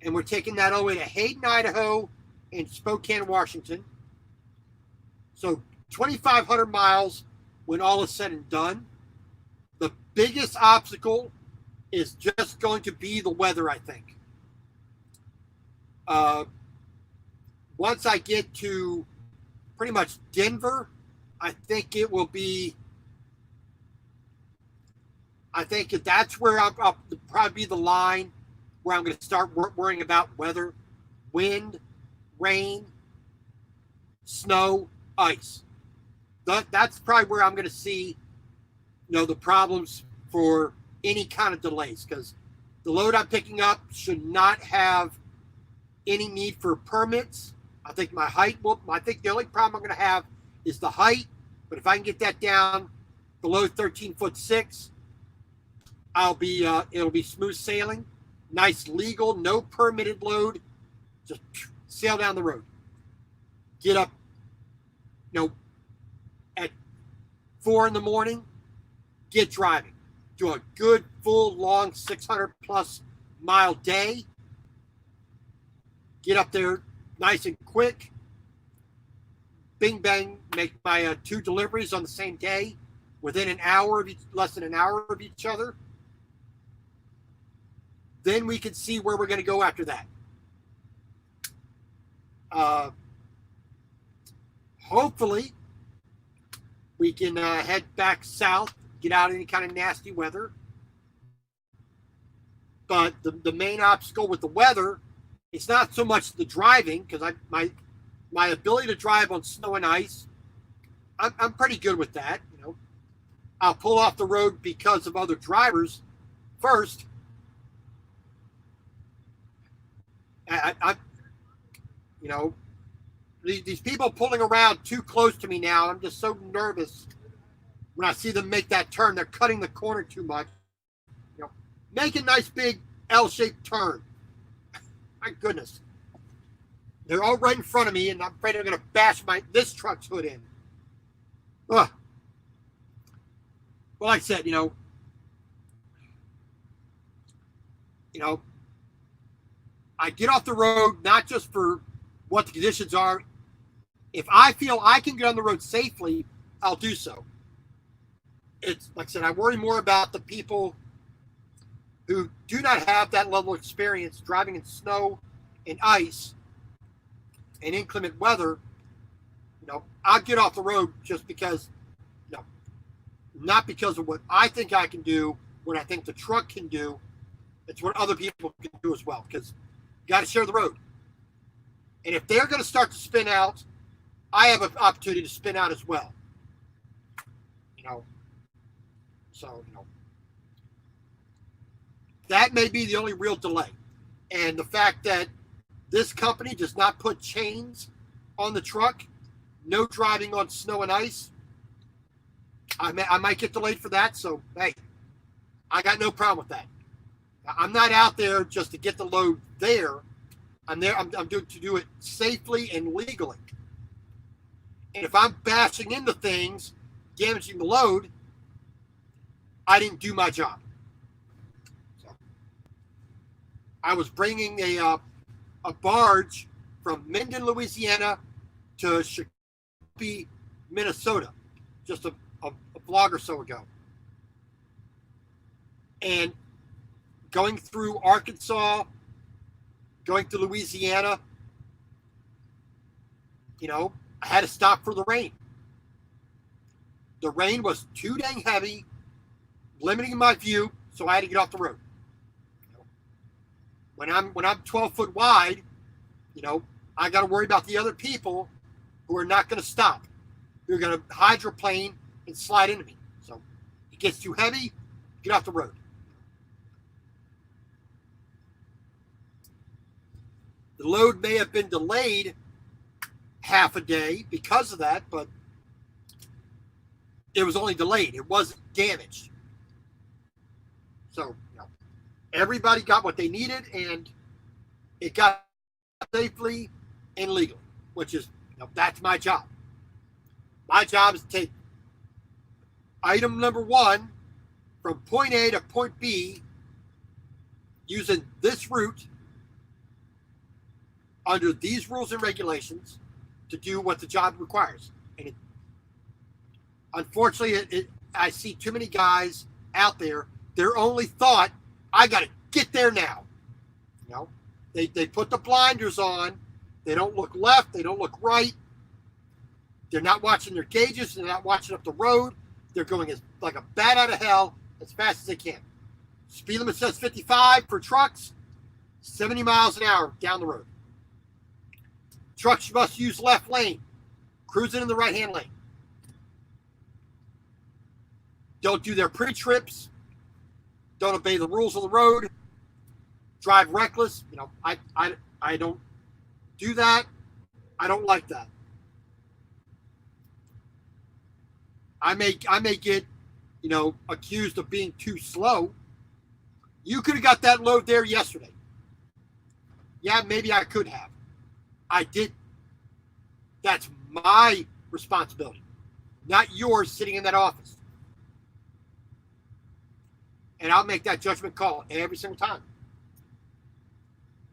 and we're taking that all the way to Hayden, Idaho, and Spokane, Washington. So 2,500 miles when all is said and done. The biggest obstacle is just going to be the weather, I think. Once I get to pretty much Denver, I think that's where I'll probably be the line where I'm going to start worrying about weather, wind, rain, snow, ice. That's probably where I'm going to see, the problems for any kind of delays, because the load I'm picking up should not have any need for permits. I think my height I think the only problem I'm going to have is the height, but if I can get that down below 13'6", it'll be smooth sailing, nice legal, no permitted load, just sail down the road. Get up, at 4 a.m, get driving. Do a good, full, long 600+ mile day. Get up there nice and quick. Bing, bang, make my 2 deliveries on the same day within less than an hour of each other. Then we can see where we're going to go after that. Hopefully, we can head back south, get out of any kind of nasty weather. But the main obstacle with the weather, it's not so much the driving, because my ability to drive on snow and ice, I'm pretty good with that. I'll pull off the road because of other drivers first. These people pulling around too close to me now, I'm just so nervous when I see them make that turn. They're cutting the corner too much. Make a nice big L-shaped turn. My goodness. They're all right in front of me, and I'm afraid they're going to bash this truck's hood in. Ugh. Well, like I said, I get off the road not just for what the conditions are. If I feel I can get on the road safely, I'll do so. It's like I said, I worry more about the people who do not have that level of experience driving in snow and ice and inclement weather. I'll get off the road just because, not because of what I think I can do, what I think the truck can do. It's what other people can do as well, because you got to share the road. And if they're going to start to spin out, I have an opportunity to spin out as well. That may be the only real delay. And the fact that this company does not put chains on the truck, no driving on snow and ice, I might get delayed for that. So, hey, I got no problem with that. I'm not out there just to get the load there. I'm there. I'm doing to do it safely and legally. And if I'm bashing into things, damaging the load, I didn't do my job. So, I was bringing a barge from Minden, Louisiana, to Shakopee, Minnesota, just a vlog or so ago, and going through Arkansas, going to Louisiana, I had to stop for the rain. The rain was too dang heavy, limiting my view, so I had to get off the road. When I'm 12 foot wide, I got to worry about the other people who are not going to stop. Who are going to hydroplane and slide into me. So it gets too heavy, get off the road. The load may have been delayed half a day because of that, but it was only delayed. It wasn't damaged. So, everybody got what they needed, and it got safely and legally, which is, that's my job. My job is to take item number 1 from point A to point B using this route under these rules and regulations to do what the job requires. And unfortunately, I see too many guys out there, their only thought, I got to get there now. They put the blinders on. They don't look left. They don't look right. They're not watching their gauges. They're not watching up the road. They're going like a bat out of hell as fast as they can. Speed limit says 55 for trucks. 70 miles an hour down the road. Trucks must use left lane, cruising in the right-hand lane. Don't do their pre-trips. Don't obey the rules of the road. Drive reckless. You know, I don't do that. I don't like that. I may get, you know, accused of being too slow. You could have got that load there yesterday. Yeah, maybe I could have. I did. That's my responsibility, not yours sitting in that office. And I'll make that judgment call every single time.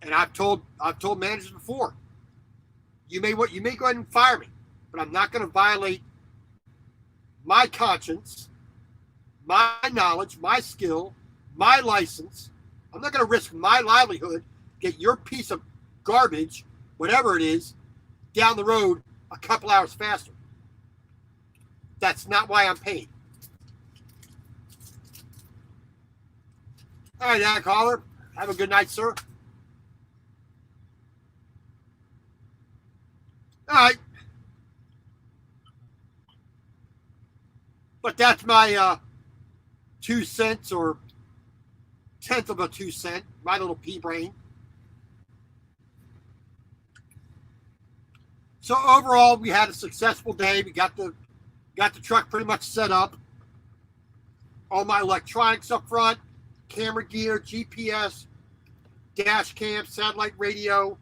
And I've told managers before, you may go ahead and fire me, but I'm not going to violate my conscience, my knowledge, my skill, my license. I'm not going to risk my livelihood, get your piece of garbage, whatever it is, down the road a couple hours faster. That's not why I'm paid. All right, Ag Hauler. Have a good night, sir. All right. But that's my 2 cents or tenth of a 2 cent, my little pea brain. So overall, we had a successful day. We got the truck pretty much set up. All my electronics up front, camera gear, GPS, dash cam, satellite radio,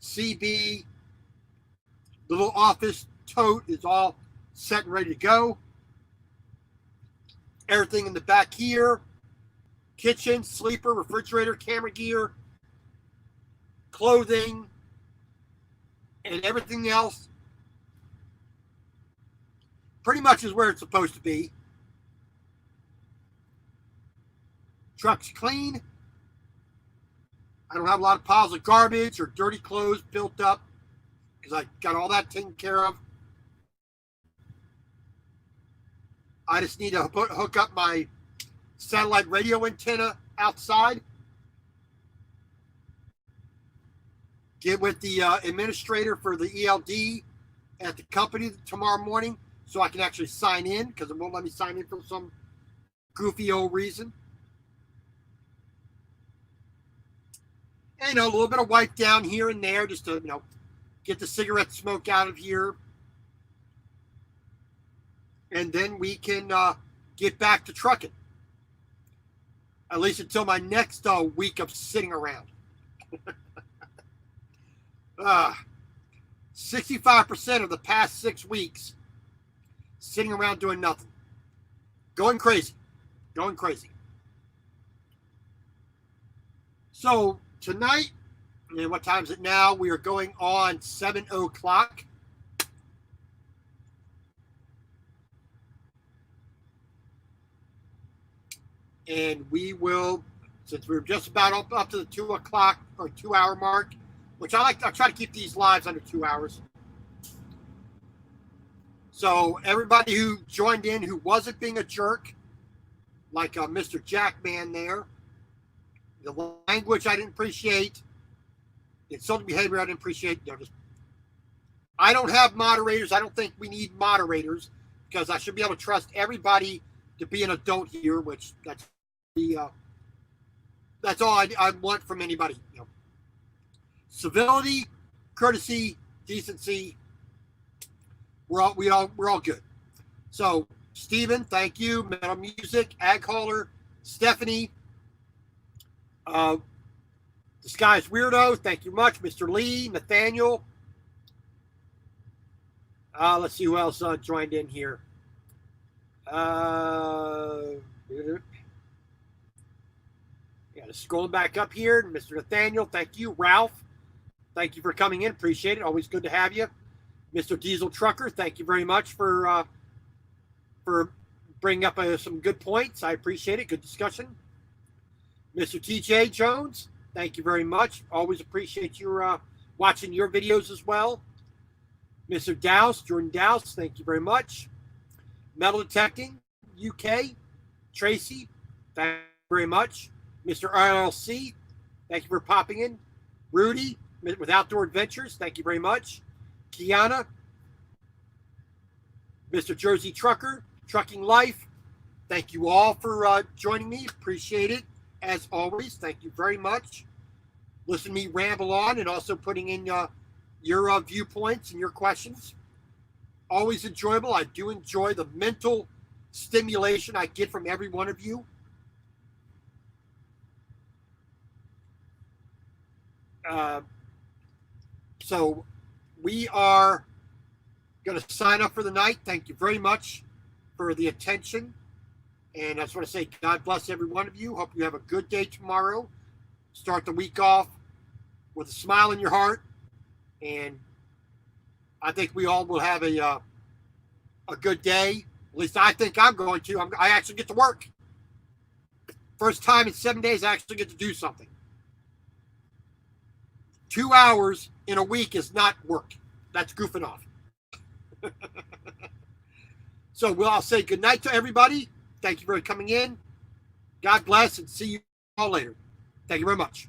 CB. The little office tote is all set and ready to go. Everything in the back here, kitchen, sleeper, refrigerator, camera gear, clothing, and everything else pretty much is where it's supposed to be. Truck's clean. I don't have a lot of piles of garbage or dirty clothes built up because I got all that taken care of. I just need to hook up my satellite radio antenna outside. Get with the administrator for the ELD at the company tomorrow morning so I can actually sign in, because it won't let me sign in for some goofy old reason. And, you know, a little bit of wipe down here and there just to, you know, get the cigarette smoke out of here. And then we can get back to trucking. At least until my next week of sitting around. 65% of the past 6 weeks sitting around doing nothing. Going crazy. So tonight, and what time is it now? We are going on 7:00. And we will, since we're just about up to the 2 o'clock or 2 hour mark, which I try to keep these lives under 2 hours. So everybody who joined in who wasn't being a jerk, like Mr. Jackman there, the language I didn't appreciate, the insulting behavior I didn't appreciate. You know, I don't have moderators. I don't think we need moderators because I should be able to trust everybody to be an adult here, which that's all I want from anybody. You know, civility, courtesy, decency. We're all good. So, Steven, thank you. Metal Music, Ag Hauler, Stephanie, The Sky's Weirdo, thank you much. Mr. Lee, Nathaniel. Let's see who else joined in here. Just scrolling back up here. Mr. Nathaniel, thank you. Ralph, thank you for coming in. Appreciate it. Always good to have you. Mr. Diesel Trucker, thank you very much for bringing up some good points. I appreciate it. Good discussion. Mr. TJ Jones, thank you very much. Always appreciate your watching your videos as well. Mr. Douse, Jordan Douse, thank you very much. Metal Detecting, UK, Tracy, thank you very much. Mr. RLC, thank you for popping in. Rudy with Outdoor Adventures, thank you very much. Kiana, Mr. Jersey Trucker, Trucking Life, thank you all for joining me. Appreciate it. As always, thank you very much. Listen to me ramble on and also putting in your viewpoints and your questions. Always enjoyable. I do enjoy the mental stimulation I get from every one of you. So we are going to sign up for the night. Thank you very much for the attention. And I just want to say God bless every one of you. Hope you have a good day tomorrow. Start the week off with a smile in your heart. And I think we all will have a good day. At least I think I'm going to. I actually get to work. First time in 7 days, I actually get to do something. 2 hours in a week is not work. That's goofing off. So I'll say good night to everybody. Thank you for coming in. God bless and see you all later. Thank you very much.